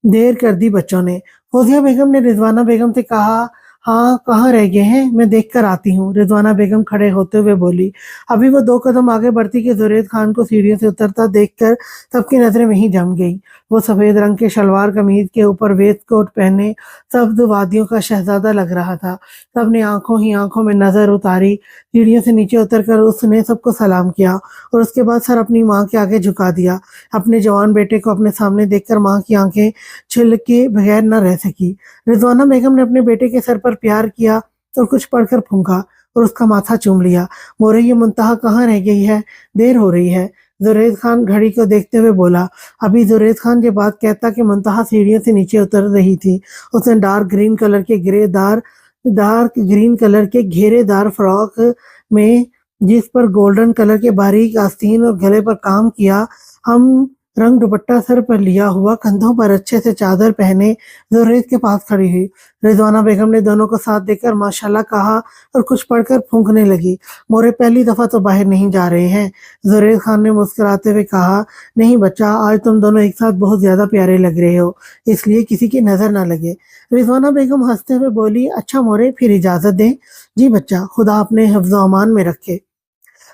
देर कर दी बच्चों ने। फौजिया बेगम ने रिजवाना बेगम से कहा, हाँ कहाँ रह गए हैं, मैं देख कर आती हूँ। रिजवाना बेगम खड़े होते हुए बोली। अभी वो 2 कदम आगे बढ़ती कि जुरैद खान को सीढ़ियों से उतरता देखकर सबकी नजरें वहीं जम गई। वो सफेद रंग के शलवार कमीज के ऊपर वेस्ट कोट पहने सब्ज वादियों का शहजादा लग रहा था। सबने आंखों ही आंखों में नजर उतारी। सीढ़ियों से नीचे उतरकर उसने सबको सलाम किया और उसके बाद सर अपनी माँ के आगे झुका दिया। अपने जवान बेटे को अपने सामने देखकर माँ की आंखें छिल के बगैर न रह सकी। रिजवाना बेगम ने अपने बेटे के सर पर प्यार किया और कुछ पढ़कर फूंका और उसका माथा चूम लिया। मोरे ये मुंतहा कहाँ रह गई है, देर हो रही है। जुरैद खान घड़ी को देखते हुए बोला। अभी जुरैद खान ये बात कहता कि मुंतहा सीढ़ियों से नीचे उतर रही थी। उसने डार्क ग्रीन कलर के घेरेदार फ्रॉक में जिस पर गोल्डन कलर के बारीक आस्तीन और गले पर काम किया हम रंग दुपट्टा सर पर लिया हुआ, कंधों पर अच्छे से चादर पहने जुरैद के पास खड़ी हुई। रिजवाना बेगम ने दोनों को साथ देकर माशाल्लाह कहा और कुछ पढ़कर फूंकने लगी। मोरे पहली दफा तो बाहर नहीं जा रहे हैं? जुरैद खान ने मुस्कुराते हुए कहा। नहीं बच्चा, आज तुम दोनों एक साथ बहुत ज्यादा प्यारे लग रहे हो, इसलिए किसी की नजर ना लगे। रिजवाना बेगम हंसते हुए बोली। अच्छा मोरे, फिर इजाजत दें। जी बच्चा, खुदा अपने हिफ्ज़-ओ अमान में रखे।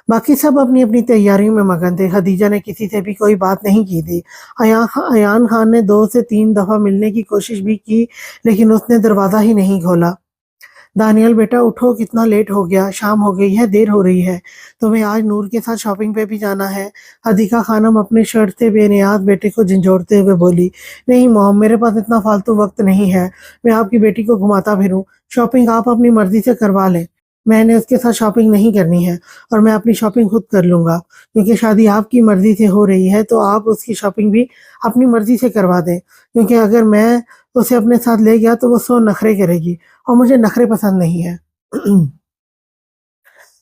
बाकी सब अपनी अपनी तैयारियों में मगन थे। खदीजा ने किसी से भी कोई बात नहीं की थी। अयान खान ने 2 से 3 दफा मिलने की कोशिश भी की, लेकिन उसने दरवाजा ही नहीं खोला। दानियल बेटा उठो, कितना लेट हो गया, शाम हो गई है, देर हो रही है। तुम्हें आज नूर के साथ शॉपिंग पे भी जाना है। हदीका खानम अपने शर्ट से बेनियाज बेटे को झंझोड़ते हुए बोली। नहीं मॉम, मेरे पास इतना फालतू वक्त नहीं है, मैं आपकी बेटी को घुमाता फिरूं। शॉपिंग आप अपनी मर्जी से करवा लें, मैंने उसके साथ शॉपिंग नहीं करनी है और मैं अपनी शॉपिंग खुद कर लूंगा। क्योंकि शादी आपकी मर्जी से हो रही है तो आप उसकी शॉपिंग भी अपनी मर्जी से करवा दें, क्योंकि अगर मैं उसे अपने साथ ले गया तो वो 100 नखरे करेगी और मुझे नखरे पसंद नहीं है।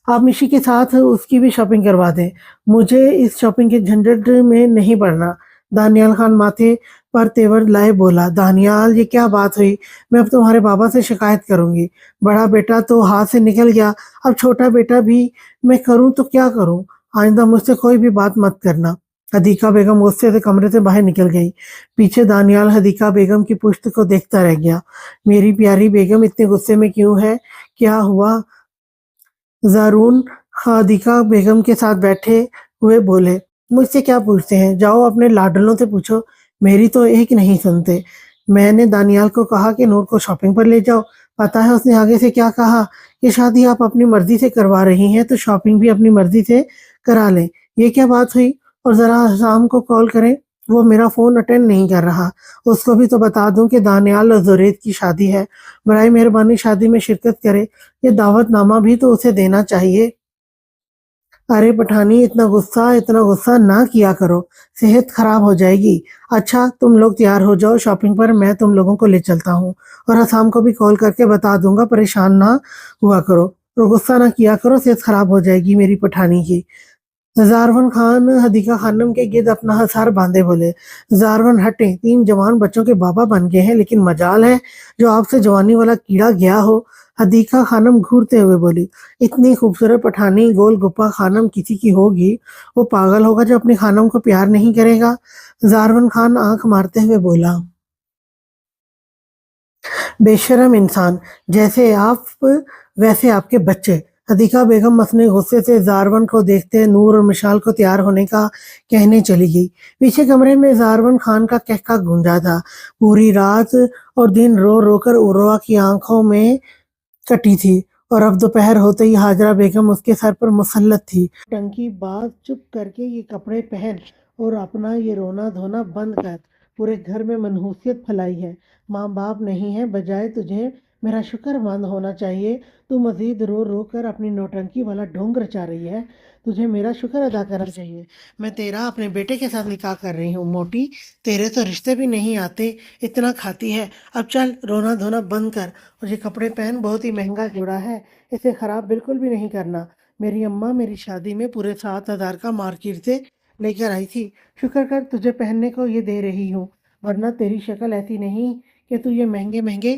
आप मिशी के साथ उसकी भी शॉपिंग करवा दें, मुझे इस शॉपिंग के झंझट में नहीं पड़ना। दानियाल खान माथे पर तेवर लाए बोला। दानियाल, ये क्या बात हुई? मैं अब तुम्हारे बाबा से शिकायत करूंगी। बड़ा बेटा तो हाथ से निकल गया, अब छोटा बेटा भी। मैं करूं तो क्या करूं? आइंदा मुझसे कोई भी बात मत करना। हदीका बेगम गुस्से से कमरे से बाहर निकल गई। पीछे दानियाल हदीका बेगम की पुश्त को देखता रह गया। मेरी प्यारी बेगम इतने गुस्से में क्यों है? क्या हुआ? ज़ारून खादिका बेगम के साथ बैठे हुए बोले। मुझसे क्या पूछते हैं, जाओ अपने लाडलों से पूछो, मेरी तो एक नहीं सुनते। मैंने दानियाल को कहा कि नूर को शॉपिंग पर ले जाओ, पता है उसने आगे से क्या कहा कि शादी आप अपनी मर्जी से करवा रही हैं तो शॉपिंग भी अपनी मर्जी से करा लें। ये क्या बात हुई? और जरा शाम को कॉल करें, وہ میرا فون اٹینڈ نہیں کر رہا۔ اس کو بھی تو بتا دوں کہ دانیال اور زورید کی شادی ہے، برائے مہربانی شادی میں شرکت کرے، یہ دعوت نامہ بھی تو اسے دینا چاہیے۔ ارے پٹھانی اتنا غصہ نہ کیا کرو، صحت خراب ہو جائے گی۔ اچھا تم لوگ تیار ہو جاؤ شاپنگ پر، میں تم لوگوں کو لے چلتا ہوں، اور حسام کو بھی کال کر کے بتا دوں گا، پریشان نہ ہوا کرو اور غصہ نہ کیا کرو، صحت خراب ہو جائے گی میری پٹھانی کی۔ زارون خان حدیقہ خانم کے گرد اپنا ہثار باندھے بولے، زارون ہٹیں، 3 جوان بچوں کے بابا بن گئے ہیں، لیکن مجال ہے جو آپ سے جوانی والا کیڑا گیا ہو۔ حدیقہ خانم گھورتے ہوئے بولی، اتنی خوبصورت پٹھانی گول گپا خانم کسی کی ہوگی؟ وہ پاگل ہوگا جو اپنی خانم کو پیار نہیں کرے گا۔ زارون خان آنکھ مارتے ہوئے بولا، بے شرم انسان، جیسے آپ ویسے آپ کے بچے۔ حدیقہ بیگم مسنے غصے سے زارون کو دیکھتے نور اور مشال کو تیار ہونے کا کہنے چلی گئی۔ پیچھے کمرے میں زارون خان کا کہکا گونجا تھا۔ پوری رات اور دن رو رو کر عروہ کی آنکھوں میں کٹی تھی، اور اب دوپہر ہوتے ہی ہاجرہ بیگم اس کے سر پر مسلط تھی۔ ٹنکی باز، چپ کر کے یہ کپڑے پہن اور اپنا یہ رونا دھونا بند کر، پورے گھر میں منحوسیت پھیلائی ہے۔ ماں باپ نہیں ہے، بجائے تجھے میرا شکر مند ہونا چاہیے، تو مزید رو رو کر اپنی نوٹنکی والا ڈھونگ رچا رہی ہے۔ تجھے میرا شکر ادا کرنا چاہیے، میں تیرا اپنے بیٹے کے ساتھ نکاح کر رہی ہوں۔ موٹی، تیرے تو رشتے بھی نہیں آتے، اتنا کھاتی ہے۔ اب چل رونا دھونا بند کر اور یہ کپڑے پہن، بہت ہی مہنگا جوڑا ہے، اسے خراب بالکل بھی نہیں کرنا۔ میری اماں میری شادی میں پورے 7,000 کا مارکیٹ سے لے کر آئی تھی، شکر کر تجھے پہننے کو یہ دے رہی ہوں، ورنہ تیری شکل ایسی نہیں کہ تو یہ مہنگے مہنگے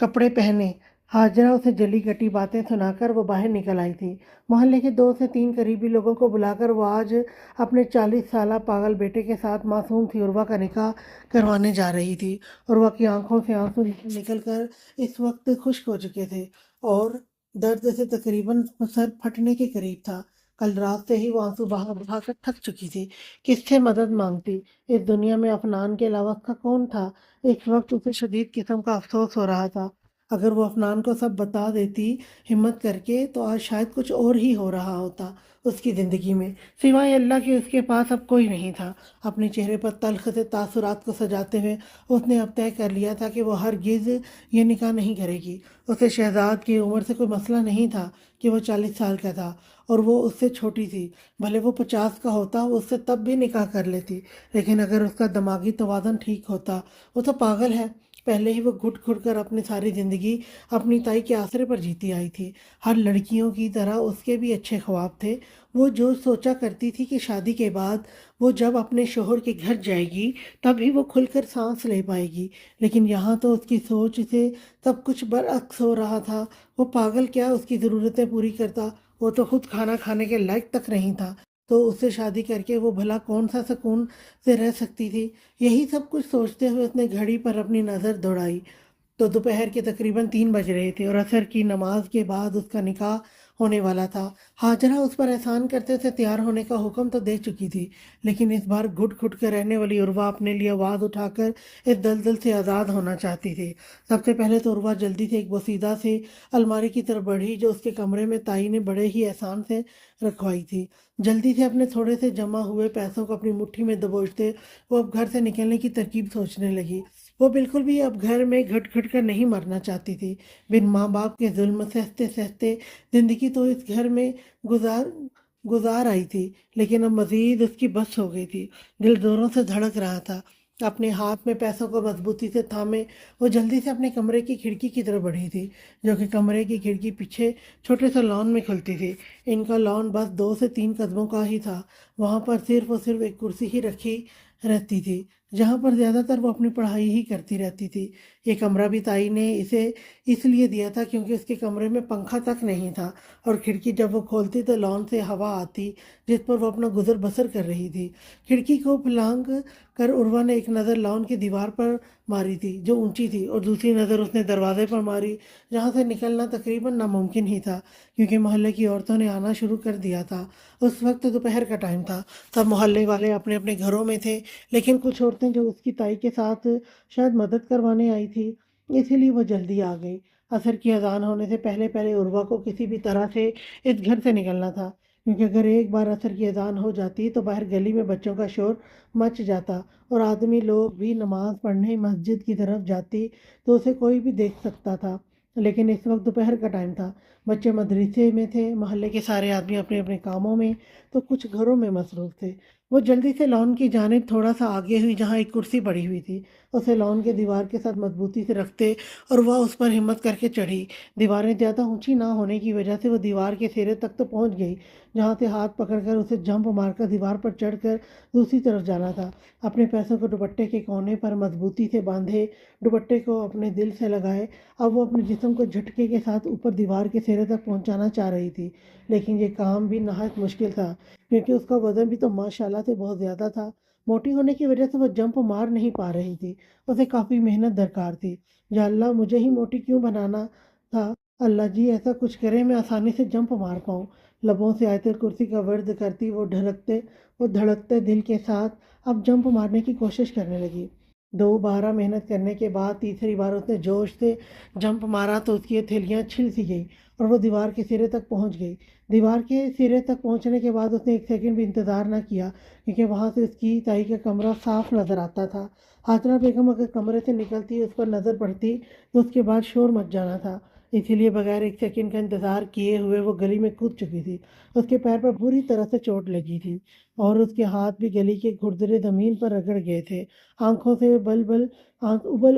کپڑے پہنے۔ ہاجرہ اسے جلی کٹی باتیں سنا کر وہ باہر نکل آئی تھی۔ محلے کے 2 سے 3 قریبی لوگوں کو بلا کر وہ آج اپنے 40 سالہ پاگل بیٹے کے ساتھ معصوم سی عروہ کا نکاح کروانے جا رہی تھی۔ عروہ کی آنکھوں سے آنسو نکل کر اس وقت خشک ہو چکے تھے اور درد سے تقریباً سر پھٹنے کے قریب تھا۔ کل رات سے ہی وہ آنسو بہا بہا کر تھک چکی تھی۔ کس سے مدد مانگتی؟ اس دنیا میں افنان کے علاوہ اس کا کون تھا؟ اس وقت اسے شدید قسم کا افسوس ہو رہا تھا۔ اگر وہ افنان کو سب بتا دیتی ہمت کر کے، تو آج شاید کچھ اور ہی ہو رہا ہوتا اس کی زندگی میں۔ سوائے اللہ کے اس کے پاس اب کوئی نہیں تھا۔ اپنے چہرے پر تلخ سے تاثرات کو سجاتے ہوئے اس نے اب طے کر لیا تھا کہ وہ ہرگز یہ نکاح نہیں کرے گی۔ اسے شہزاد کی عمر سے کوئی مسئلہ نہیں تھا کہ وہ 40 سال کا تھا اور وہ اس سے چھوٹی تھی۔ بھلے وہ 50 کا ہوتا، وہ اس سے تب بھی نکاح کر لیتی، لیکن اگر اس کا دماغی توازن ٹھیک ہوتا۔ وہ تو پاگل ہے، پہلے ہی وہ گھٹ گھٹ کر اپنی ساری زندگی اپنی تائی کے آسرے پر جیتی آئی تھی۔ ہر لڑکیوں کی طرح اس کے بھی اچھے خواب تھے۔ وہ جو سوچا کرتی تھی کہ شادی کے بعد وہ جب اپنے شوہر کے گھر جائے گی تب ہی وہ کھل کر سانس لے پائے گی، لیکن یہاں تو اس کی سوچ سے سب کچھ برعکس ہو رہا تھا۔ وہ پاگل کیا اس کی ضرورتیں پوری کرتا، وہ تو خود کھانا کھانے کے لائق تک نہیں تھا، تو اس سے شادی کر کے وہ بھلا کون سا سکون سے رہ سکتی تھی؟ یہی سب کچھ سوچتے ہوئے اس نے گھڑی پر اپنی نظر دوڑائی تو دوپہر کے تقریباً 3 بج رہے تھے اور عصر کی نماز کے بعد اس کا نکاح ہونے والا تھا۔ ہاجرہ اس پر احسان کرتے سے تیار ہونے کا حکم تو دے چکی تھی، لیکن اس بار گھٹ گھٹ کر رہنے والی عروہ اپنے لیے آواز اٹھا کر اس دلدل سے آزاد ہونا چاہتی تھی۔ سب سے پہلے تو عروہ جلدی سے ایک بوسیدہ سے الماری کی طرف بڑھی جو اس کے کمرے میں تائی نے بڑے ہی احسان سے رکھوائی تھی۔ جلدی سے اپنے تھوڑے سے جمع ہوئے پیسوں کو اپنی مٹھی میں دبوچتے وہ اب گھر سے نکلنے کی ترکیب سوچنے لگی۔ وہ بالکل بھی اب گھر میں گھٹ گھٹ کر نہیں مرنا چاہتی تھی۔ بن ماں باپ کے ظلم سہتے سہتے زندگی تو اس گھر میں گزار آئی تھی، لیکن اب مزید اس کی بس ہو گئی تھی۔ دل زوروں سے دھڑک رہا تھا۔ اپنے ہاتھ میں پیسوں کو مضبوطی سے تھامے وہ جلدی سے اپنے کمرے کی کھڑکی کی طرف بڑھی تھی، جو کہ کمرے کی کھڑکی پیچھے چھوٹے سے لان میں کھلتی تھی۔ ان کا لان بس 2 سے 3 قدموں کا ہی تھا۔ وہاں پر صرف اور صرف ایک کرسی ہی رکھی رہتی تھی، جہاں پر زیادہ تر وہ اپنی پڑھائی ہی کرتی رہتی تھی۔ یہ کمرہ بھی تائی نے اسے اس لیے دیا تھا کیونکہ اس کے کمرے میں پنکھا تک نہیں تھا، اور کھڑکی جب وہ کھولتی تو لان سے ہوا آتی جس پر وہ اپنا گزر بسر کر رہی تھی۔ کھڑکی کو پھلانگ کر عروہ نے ایک نظر لان کی دیوار پر ماری تھی جو اونچی تھی، اور دوسری نظر اس نے دروازے پر ماری جہاں سے نکلنا تقریباً ناممکن ہی تھا کیونکہ محلے کی عورتوں نے آنا شروع کر دیا تھا۔ اس وقت دوپہر کا ٹائم تھا، سب محلے والے اپنے اپنے گھروں میں تھے، لیکن کچھ عورتیں جو اس کی تائی کے ساتھ شاید مدد کروانے آئی تھی، اسی لیے وہ جلدی آ گئی۔ عصر کی اذان ہونے سے پہلے پہلے عروہ کو کسی بھی طرح سے اس گھر سے نکلنا تھا۔ کیونکہ اگر ایک بار عصر کی اذان ہو جاتی تو باہر گلی میں بچوں کا شور مچ جاتا اور آدمی لوگ بھی نماز پڑھنے مسجد کی طرف جاتی تو اسے کوئی بھی دیکھ سکتا تھا۔ لیکن اس وقت دوپہر کا ٹائم تھا، بچے مدرسے میں تھے، محلے کے سارے آدمی اپنے اپنے کاموں میں تو کچھ گھروں میں مصروف تھے۔ وہ جلدی سے لان کی جانب تھوڑا سا آگے ہوئی جہاں ایک کرسی پڑی ہوئی تھی، اسے لان کے دیوار کے ساتھ مضبوطی سے رکھتے اور وہ اس پر ہمت کر کے چڑھی۔ دیواریں زیادہ اونچی نہ ہونے کی وجہ سے وہ دیوار کے سرے تک تو پہنچ گئی، جہاں سے ہاتھ پکڑ کر اسے جمپ مار کر دیوار پر چڑھ کر دوسری طرف جانا تھا۔ اپنے پیسوں کو دوپٹے کے کونے پر مضبوطی سے باندھے، دوپٹے کو اپنے دل سے لگائے، اب وہ اپنے جسم کو جھٹکے کے ساتھ اوپر دیوار کے سرے تک پہنچانا چاہ رہی تھی۔ لیکن یہ کام بھی نہایت مشکل تھا، کیونکہ اس کا وزن بھی تو ماشاءاللہ سے بہت زیادہ تھا۔ موٹی ہونے کی وجہ سے وہ جمپ مار نہیں پا رہی تھی، اسے کافی محنت درکار تھی۔ یا اللہ، مجھے ہی موٹی کیوں بنانا تھا؟ اللہ جی، ایسا کچھ کرے میں آسانی سے جمپ مار پاؤں۔ لبوں سے آیت الکرسی کا ورد کرتی وہ دھڑکتے دل کے ساتھ اب جمپ مارنے کی کوشش کرنے لگی۔ دوبارہ محنت کرنے کے بعد تیسری بار اس نے جوش سے جمپ مارا تو اس کی ہتھیلیاں چھل سی گئی اور وہ دیوار کے سرے تک پہنچ گئی۔ دیوار کے سرے تک پہنچنے کے بعد اس نے ایک سیکنڈ بھی انتظار نہ کیا، کیونکہ وہاں سے اس کی تائی کا کمرہ صاف نظر آتا تھا۔ حاجرہ بیگم اگر کمرے سے نکلتی، اس پر نظر پڑتی تو اس کے بعد شور مچ جانا تھا، اسی لیے بغیر ایک سیکنڈ کا انتظار کیے ہوئے وہ گلی میں کود چکی تھی۔ اس کے پیر پر بری طرح سے چوٹ لگی تھی اور اس کے ہاتھ بھی گلی کے کھردرے زمین پر رگڑ گئے تھے۔ آنکھوں سے ابل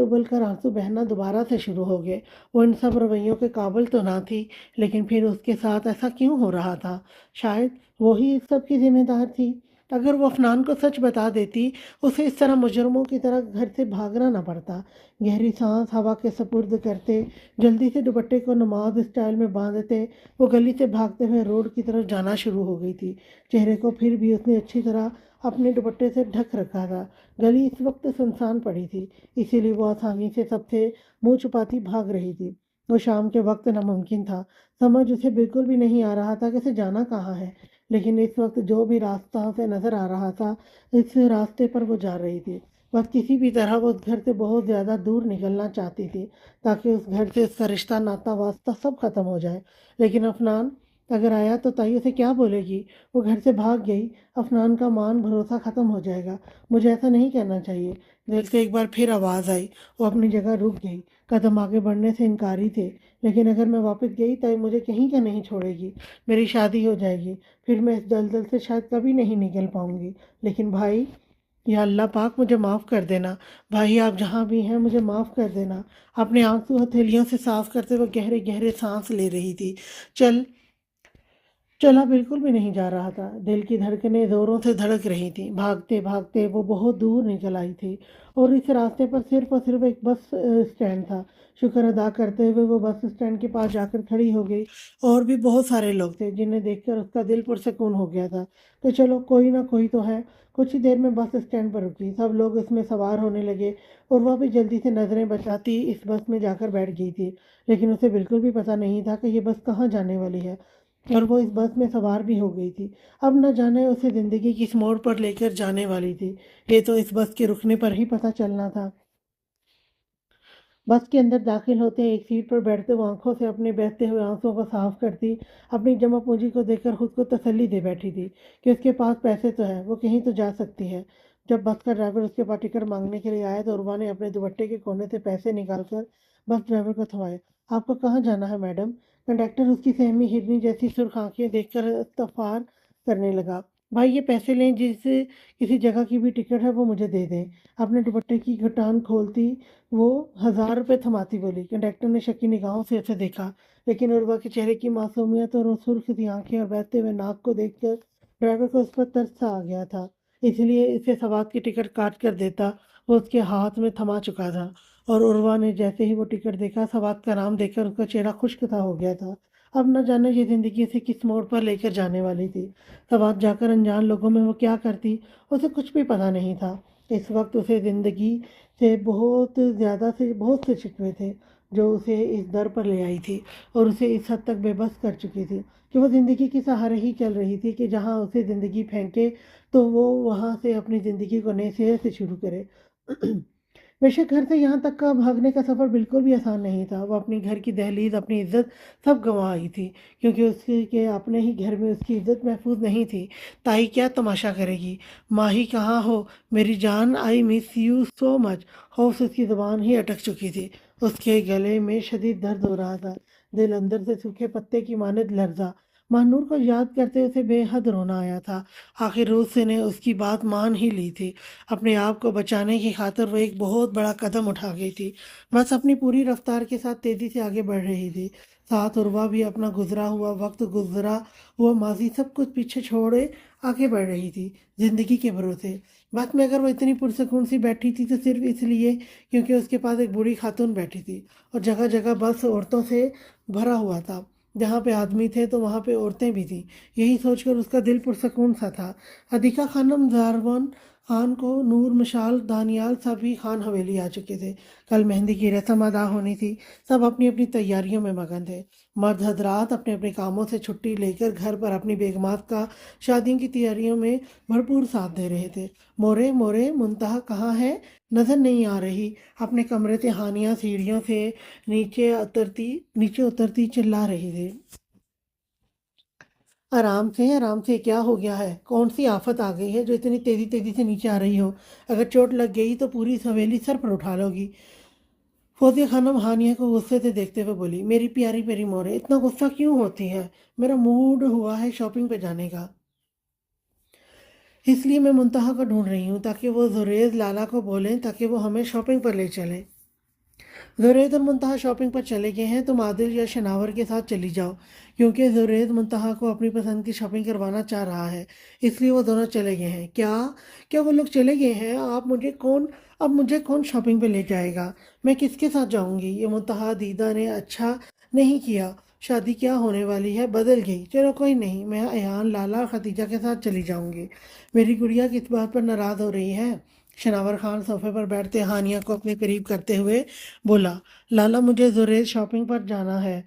ابل کر آنسو بہنا دوبارہ سے شروع ہو گئے۔ وہ ان سب رویوں کے قابل تو نہ تھی، لیکن پھر اس کے ساتھ ایسا کیوں ہو رہا تھا؟ شاید وہی اس سب کی ذمہ دار تھی۔ اگر وہ افنان کو سچ بتا دیتی، اسے اس طرح مجرموں کی طرح گھر سے بھاگنا نہ پڑتا۔ گہری سانس ہوا کے سپرد کرتے، جلدی سے دوپٹے کو نماز اسٹائل میں باندھتے، وہ گلی سے بھاگتے ہوئے روڈ کی طرف جانا شروع ہو گئی تھی۔ چہرے کو پھر بھی اس نے اچھی طرح اپنے دوپٹے سے ڈھک رکھا تھا۔ گلی اس وقت سنسان پڑی تھی، اسی لیے وہ آسانی سے سب سے منہ چھپاتی بھاگ رہی تھی۔ وہ شام کے وقت ناممکن تھا، سمجھ اسے بالکل بھی نہیں آ رہا تھا کہ اسے جانا کہاں ہے، لیکن اس وقت جو بھی راستہ اسے نظر آ رہا تھا، اس راستے پر وہ جا رہی تھی۔ بس کسی بھی طرح وہ اس گھر سے بہت زیادہ دور نکلنا چاہتی تھی، تاکہ اس گھر سے اس کا رشتہ، ناتا واسطہ سب ختم ہو جائے۔ لیکن افنان اگر آیا تو تائی اسے کیا بولے گی؟ وہ گھر سے بھاگ گئی، افنان کا مان بھروسہ ختم ہو جائے گا۔ مجھے ایسا نہیں کہنا چاہیے۔ دل سے ایک بار پھر آواز آئی، وہ اپنی جگہ رک گئی۔ قدم آگے بڑھنے سے انکاری تھے، لیکن اگر میں واپس گئی تو مجھے کہیں کا نہیں چھوڑے گی، میری شادی ہو جائے گی، پھر میں اس دلدل سے شاید کبھی نہیں نکل پاؤں گی۔ لیکن بھائی، یا اللہ پاک مجھے معاف کر دینا، بھائی آپ جہاں بھی ہیں مجھے معاف کر دینا۔ اپنے آنسو ہتھیلیوں سے صاف کرتے ہوئے گہرے گہرے سانس لے رہی تھی۔ چلا بالکل بھی نہیں جا رہا تھا، دل کی دھڑکنیں زوروں سے دھڑک رہی تھیں۔ بھاگتے بھاگتے وہ بہت دور نکل آئی تھی اور اس راستے پر صرف اور صرف ایک بس اسٹینڈ تھا۔ شکر ادا کرتے ہوئے وہ بس اسٹینڈ کے پاس جا کر کھڑی ہو گئی۔ اور بھی بہت سارے لوگ تھے جنہیں دیکھ کر اس کا دل پرسکون ہو گیا تھا کہ چلو کوئی نہ کوئی تو ہے۔ کچھ ہی دیر میں بس اسٹینڈ پر رکی، سب لوگ اس میں سوار ہونے لگے اور وہ بھی جلدی سے نظریں بچاتی اس بس میں جا کر بیٹھ گئی تھی۔ لیکن اسے بالکل بھی پتہ نہیں تھا کہ یہ بس کہاں جانے والی ہے، اور وہ اس بس میں سوار بھی ہو گئی تھی۔ اب نہ جانے اسے زندگی کس موڑ پر لے کر جانے والی تھی، یہ تو اس بس کے رکنے پر ہی پتہ چلنا تھا۔ بس کے اندر داخل ہوتے ایک سیٹ پر بیٹھتے وہ آنکھوں سے اپنے بہتے ہوئے آنسوؤں کو صاف کرتی، اپنی جمع پونجی کو دیکھ کر خود کو تسلی دے بیٹھی تھی کہ اس کے پاس پیسے تو ہیں، وہ کہیں تو جا سکتی ہے۔ جب بس کا ڈرائیور اس کے پاس ٹکٹ مانگنے کے لیے آیا تو عروہ نے اپنے دوپٹے کے کونے سے پیسے نکال کر بس ڈرائیور کو تھمائے۔ آپ کو کہاں جانا ہے میڈم؟ کنڈکٹر اس کی سہمی ہرنی جیسی سرخ آنکھیں دیکھ کر استغفار کرنے لگا۔ بھائی یہ پیسے لیں، جس کسی جگہ کی بھی ٹکٹ ہے وہ مجھے دے دیں۔ اپنے دوپٹے کی گھٹان کھولتی وہ 1000 روپے تھماتی بولی۔ کنڈکٹر نے شکی نگاہوں سے اسے دیکھا، لیکن عروہ کے چہرے کی معصومیت اور وہ سرخ سی آنکھیں اور بہتے ہوئے ناک کو دیکھ کر ڈرائیور کو اس پر ترس سا آ گیا تھا، اس لیے اسے سوات کی ٹکٹ کاٹ کر دیتا، وہ اس کے ہاتھ میں تھما چکا تھا۔ اور عروہ نے جیسے ہی وہ ٹکٹ دیکھا، سوات کا نام دیکھ کر اس کا چہرہ خشک سا ہو گیا تھا۔ اب نہ جانے یہ زندگی اسے کس موڑ پر لے کر جانے والی تھی۔ سوات جا کر انجان لوگوں میں وہ کیا کرتی، اسے کچھ بھی پتہ نہیں تھا۔ اس وقت اسے زندگی سے بہت سے شکوے تھے جو اسے اس در پر لے آئی تھی اور اسے اس حد تک بے بس کر چکی تھی کہ وہ زندگی کے سہارے ہی چل رہی تھی کہ جہاں اسے زندگی پھینکے تو وہ وہاں سے اپنی زندگی کو نئے سرے سے شروع کرے۔ بے شک گھر سے یہاں تک کا بھاگنے کا سفر بالکل بھی آسان نہیں تھا۔ وہ اپنی گھر کی دہلیز، اپنی عزت سب گنوا آئی تھی، کیونکہ اس کے اپنے ہی گھر میں اس کی عزت محفوظ نہیں تھی۔ تائی کیا تماشا کرے گی؟ ماہی کہاں ہو میری جان، آئی مس یو سو مچ۔ ہوش اس کی زبان ہی اٹک چکی تھی۔ اس کے گلے میں شدید درد ہو رہا تھا، دل اندر سے سوکھے پتے کی مانند لرزا۔ ماہنور کو یاد کرتے اسے بے حد رونا آیا تھا۔ آخر روز نے اس کی بات مان ہی لی تھی۔ اپنے آپ کو بچانے کی خاطر وہ ایک بہت بڑا قدم اٹھا گئی تھی، بس اپنی پوری رفتار کے ساتھ تیزی سے آگے بڑھ رہی تھی۔ ساتھ عروہ بھی اپنا گزرا ہوا وقت، گزرا ہوا ماضی سب کچھ پیچھے چھوڑے آگے بڑھ رہی تھی زندگی کے بھروسے۔ بس میں اگر وہ اتنی پرسکون سی بیٹھی تھی تو صرف اس لیے کیونکہ اس کے پاس ایک بوڑھی خاتون بیٹھی تھی، اور جگہ جگہ بس عورتوں سے بھرا ہوا تھا۔ جہاں پہ آدمی تھے تو وہاں پہ عورتیں بھی تھیں۔ یہی سوچ کر اس کا دل پرسکون سا تھا۔ عدیقہ خانم، زاروان خان کو، نور، مشال، دانیال سبھی خان حویلی آ چکے تھے۔ کل مہندی کی رسم ادا ہونی تھی۔ سب اپنی اپنی تیاریوں میں مگن تھے۔ مرد حضرات اپنے اپنے کاموں سے چھٹی لے کر گھر پر اپنی بیگمات کا شادیوں کی تیاریوں میں بھرپور ساتھ دے رہے تھے۔ مورے مورے، منتہا کہاں ہے؟ نظر نہیں آ رہی۔ اپنے کمرے سے ہانیہ سیڑھیوں سے نیچے اترتی چلا رہی تھی۔ آرام سے، کیا ہو گیا ہے؟ کون سی آفت آ گئی ہے جو اتنی تیزی تیزی سے نیچے آ رہی ہو؟ اگر چوٹ لگ گئی تو پوری حویلی سر پر اٹھا لو گی۔ فوزیہ خانم ہانیہ کو غصے سے دیکھتے ہوئے بولی، میری پیاری پیری مورے، اتنا غصہ کیوں ہوتی ہے؟ میرا موڈ ہوا ہے شاپنگ پہ جانے کا، اس لیے میں منتہا کو ڈھونڈ رہی ہوں تاکہ وہ زریز لالا کو بولیں تاکہ وہ ہمیں شاپنگ پر لے چلیں۔ زریز اور منتہا شاپنگ پر چلے گئے ہیں، تم عادل یا شناور کے ساتھ چلی جاؤ، کیونکہ زریز منتہا کو اپنی پسند کی شاپنگ کروانا چاہ رہا ہے، اس لیے وہ دونوں چلے گئے ہیں۔ کیا وہ لوگ چلے گئے ہیں؟ اب مجھے کون شاپنگ پہ لے جائے گا؟ میں کس کے ساتھ جاؤں گی؟ یہ منتہا دیدہ نے اچھا نہیں کیا، شادی کیا ہونے والی ہے بدل گئی۔ چلو کوئی نہیں، میں ایان، لالا اور ختیجہ کے ساتھ چلی جاؤں گی۔ میری گڑیا کس بات پر ناراض ہو رہی ہے؟ شناور خان صوفے پر بیٹھتے ہانیہ کو اپنے قریب کرتے ہوئے بولا، لالا مجھے زریز شاپنگ پر جانا ہے،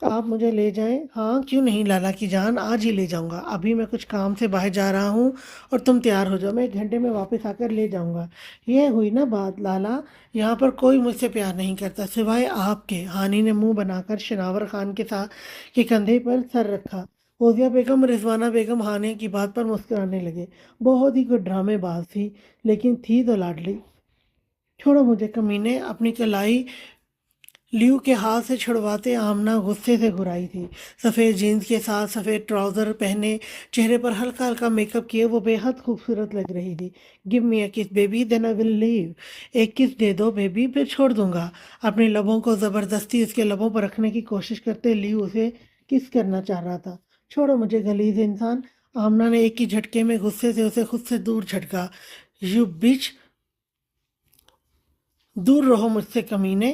آپ مجھے لے جائیں؟ ہاں کیوں نہیں لالا کی جان، آج ہی لے جاؤں گا۔ ابھی میں کچھ کام سے باہر جا رہا ہوں اور تم تیار ہو جاؤ، میں 1 گھنٹے میں واپس آ کر لے جاؤں گا۔ یہ ہوئی نا بات لالا، یہاں پر کوئی مجھ سے پیار نہیں کرتا سوائے آپ کے۔ ہانی نے منہ بنا کر شناور خان کے کندھے پر سر رکھا۔ فوزیہ بیگم اور رضوانہ بیگم ہانیہ کی بات پر مسکرانے لگے۔ بہت ہی کوئی ڈرامے باز تھی، لیکن تھی تو لاڈلی۔ چھوڑو مجھے کمینے، اپنی کلائی لیو کے ہاتھ سے چھڑواتے آمنہ غصے سے گھرائی تھی۔ سفید جینز کے ساتھ سفید ٹراؤزر پہنے، چہرے پر ہلکا ہلکا میک اپ کیے، وہ بے حد خوبصورت لگ رہی تھی۔ گیو می اے کس بیبی دین آئی ول لیو۔ ایک کس دے دو بیبی، پھر چھوڑ دوں گا۔ اپنے لبوں کو زبردستی اس کے لبوں پر رکھنے کی کوشش کرتے لیو اسے کس کرنا چاہ رہا تھا۔ چھوڑو مجھے غلیظ انسان، آمنہ نے ایک ہی جھٹکے میں غصے سے اسے خود سے دور جھٹکا۔ یو بچ، دور رہو مجھ سے کمینے۔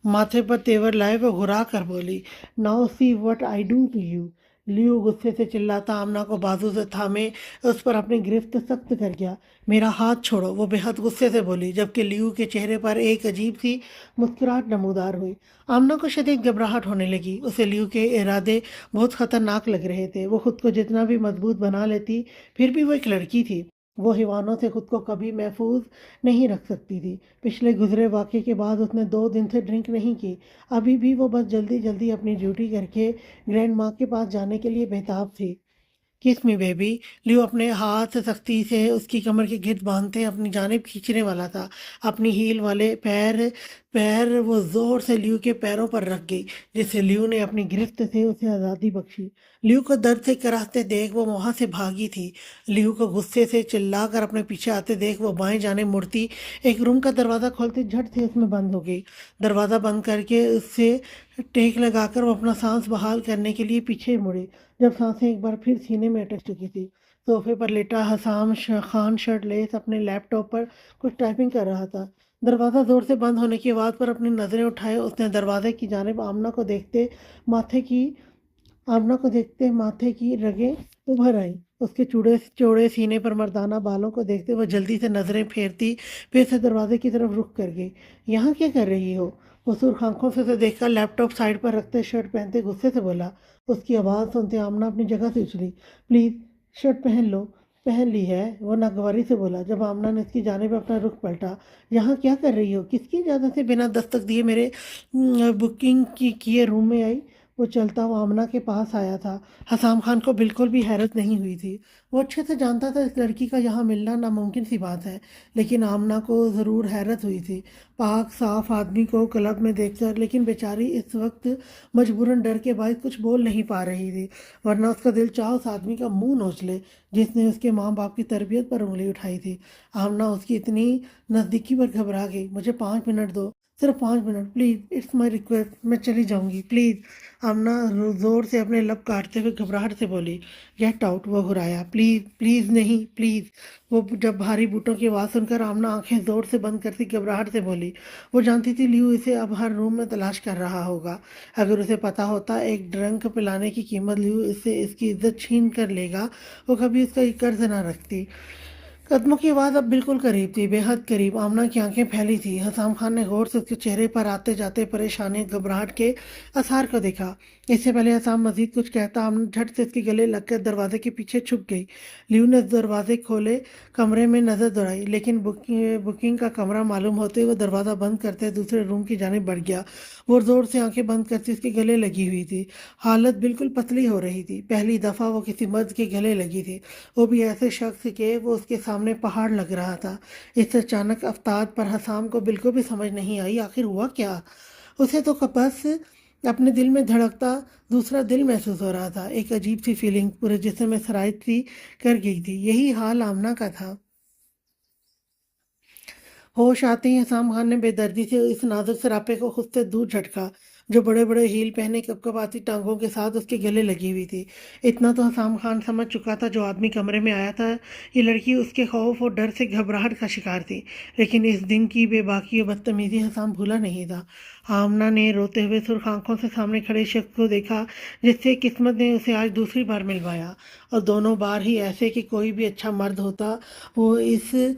ماتھے پر تیور لائے وہ گھرا کر بولی، now see what I do to you. Leo غصے سے چلاتا آمنہ کو بازو سے تھامے اس پر اپنی گرفت سخت کر گیا۔ میرا ہاتھ چھوڑو، وہ بے حد غصے سے بولی، جبکہ لیو کے چہرے پر ایک عجیب سی مسکراہٹ نمودار ہوئی۔ آمنہ کو شدید گھبراہٹ ہونے لگی، اسے لیو کے ارادے بہت خطرناک لگ رہے تھے۔ وہ خود کو جتنا بھی مضبوط بنا لیتی، پھر بھی وہ ایک لڑکی تھی، وہ حیوانوں سے خود کو کبھی محفوظ نہیں رکھ سکتی تھی۔ پچھلے گزرے واقعے کے بعد اس نے 2 دن سے ڈرنک نہیں کی۔ ابھی بھی وہ بس جلدی جلدی اپنی ڈیوٹی کر کے گرینڈ ماں کے پاس جانے کے لیے بےتاب تھی۔ کس می بیبی، لیو اپنے ہاتھ سے سختی سے اس کی کمر کے گرد باندھتے اپنی جانب کھینچنے والا تھا۔ اپنی ہیل والے پیر وہ زور سے لیو کے پیروں پر رکھ گئی، جس سے لیو نے اپنی گرفت سے اسے آزادی بخشی۔ لیو کو درد سے کراہتے دیکھ وہ وہاں سے بھاگی تھی۔ لیو کو غصے سے چلا کر اپنے پیچھے آتے دیکھ وہ بائیں جانب مڑتی، ایک روم کا دروازہ کھولتے جھٹ سے اس میں بند ہو گئی۔ دروازہ بند کر کے اس سے ٹیک لگا کر وہ اپنا سانس بحال کرنے کے لیے پیچھے مڑی، جب سانسیں ایک بار پھر سینے میں اٹک چکی تھی۔ صوفے پر لیٹا حسام خان شرٹ لیس اپنے لیپ ٹاپ پر کچھ ٹائپنگ کر رہا تھا۔ دروازہ زور سے بند ہونے کی آواز پر اپنی نظریں اٹھائے اس نے دروازے کی جانب آمنہ کو دیکھتے ماتھے کی رگیں ابھر آئیں۔ اس کے چوڑے سینے پر مردانہ بالوں کو دیکھتے وہ جلدی سے نظریں پھیرتی، پھر سے دروازے کی طرف رخ کر گئی۔ یہاں کیا کر رہی ہو؟ وہ سرخ آنکھوں سے اسے دیکھ کر لیپ ٹاپ سائڈ پر رکھتے شرٹ پہنتے غصے سے بولا۔ اس کی آواز سنتے آمنہ اپنی جگہ سے اچھلی۔ پلیز شرٹ پہن لو، पहन ली है, वो नागवारी से बोला जब आमना ने उसकी जानिब अपना रुख पलटा। यहाँ क्या कर रही हो? किसकी इजाज़त से बिना दस्तक दिए मेरे बुकिंग की किए रूम में आई? वो चलता हुआ आमना के पास आया था। हसाम खान को बिल्कुल भी हैरत नहीं हुई थी। वो अच्छे से जानता था इस लड़की का यहाँ मिलना नामुमकिन सी बात है, लेकिन आमना को ज़रूर हैरत हुई थी पाक साफ आदमी को क्लब में देखकर। लेकिन बेचारी इस वक्त मजबूरन डर के बायस कुछ बोल नहीं पा रही थी, वरना उसका दिल चाह उस आदमी का मुंह नोच ले जिसने उसके माँ बाप की तरबियत पर उंगली उठाई थी। आमना उसकी इतनी नज़दीकी पर घबरा गई। मुझे 5 मिनट दो, सिर्फ 5 minute please, it's my request, मैं चली जाऊंगी प्लीज़। आमना ज़ोर से अपने लब काटते हुए घबराहट से बोली। गेट आउट, वो घुराया। प्लीज़ प्लीज़ नहीं प्लीज़। वो जब भारी बूटों की आवाज़ सुनकर आमना आंखें ज़ोर से बंद करती घबराहट से बोली। वो जानती थी लियू इसे अब हर रूम में तलाश कर रहा होगा। अगर उसे पता होता एक ड्रंक पिलाने की कीमत लियू इससे इसकी इज्जत छीन कर लेगा, वो कभी उसका ये कर्ज ना रखती। कदमों की आवाज़ अब बिल्कुल करीब थी, बेहद करीब। आमना की आंखें फैली थी। हसाम खान ने गौर से उसके चेहरे पर आते जाते परेशानी घबराहट के आसार को देखा। इससे पहले हसाम मजीद कुछ कहता, आमना झट से उसके गले लगकर दरवाजे के पीछे छुप गई। लियू ने दरवाजे खोले, कमरे में नजर दौड़ाई, लेकिन बुकिंग का कमरा मालूम होते हुए दरवाज़ा बंद करते दूसरे रूम की जानिब बढ़ गया। वो जोर से आंखें बंद करती उसके गले लगी हुई थी। हालत बिल्कुल पतली हो रही थी। पहली दफ़ा वो किसी मर्द के गले लगी थी, वो भी ऐसे शख्स के वो उसके सामने पहाड़ लग रहा था। इस अचानक अवतार पर हसाम को बिल्कुल भी समझ नहीं आई आखिर हुआ क्या। उसे तो बस अपने दिल में धड़कता दूसरा दिल महसूस हो रहा था। एक अजीब सी फीलिंग पूरे जिस्म में सरायत सी कर गई थी। यही हाल आमना का था। होश आते ही हसाम खान ने बेदर्दी से इस नाजुक सरापे को खुद से दूर झटका जो बड़े बड़े हील पहने कपकपाती टांगों के साथ उसके गले लगी हुई थी। इतना तो हसाम खान समझ चुका था जो आदमी कमरे में आया था ये लड़की उसके खौफ और डर से घबराहट का शिकार थी। लेकिन इस दिन की बेबाकी और बदतमीजी हसाम भूला नहीं था। आमना ने रोते हुए सुर्ख आंखों से सामने खड़े शख्स को देखा जिससे किस्मत ने उसे आज दूसरी बार मिलवाया, और दोनों बार ही ऐसे कि कोई भी अच्छा मर्द होता वो इसे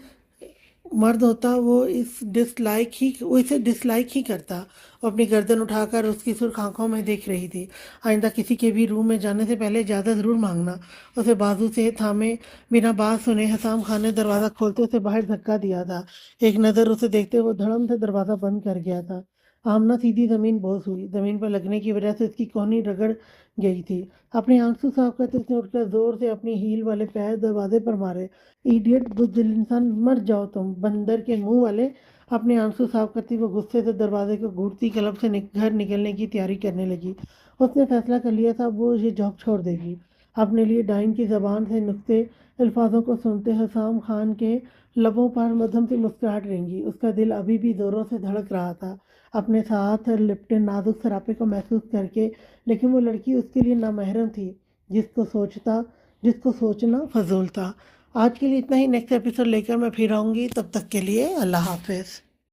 डिसलाइक ही करता। वो अपनी गर्दन उठाकर उसकी सुर्ख आंखों में देख रही थी। आइंदा किसी के भी रूम में जाने से पहले इजाज़त ज़रूर मांगना। उसे बाजू से थामे बिना बात सुने हसाम खान ने दरवाज़ा खोलते उसे बाहर धक्का दिया था। एक नज़र उसे देखते वो धड़म से दरवाज़ा बंद कर गया था। आमना सीधी ज़मीन बोस हुई। ज़मीन पर लगने की वजह से उसकी कोहनी रगड़ गई थी। अपने आंसू साफ करते उसने उठकर जोर से अपनी हील वाले पैर दरवाजे पर मारे। इडियट, बुज़दिल इंसान, मर जाओ तुम बंदर के मुंह वाले। अपने आंसू साफ करती वो गुस्से से दरवाजे को घूरती क्लब से घर निकलने की तैयारी करने लगी। उसने फैसला कर लिया था वो ये जॉब छोड़ देगी। अपने लिए डाइन की ज़बान से नुक्ते अल्फाजों को सुनते हसाम खान के लबों पर मध्यम सी मुस्कुराहट रेंगी। उसका दिल अभी भी ज़ोरों से धड़क रहा था अपने साथ लिपटे नाजुक सरापे को महसूस करके। लेकिन वो लड़की उसके लिए नामहरम थी जिसको सोचना फजूल था। आज के लिए इतना ही। नेक्स्ट एपिसोड लेकर मैं फिर आऊँगी। तब तक के लिए अल्लाह हाफिज़।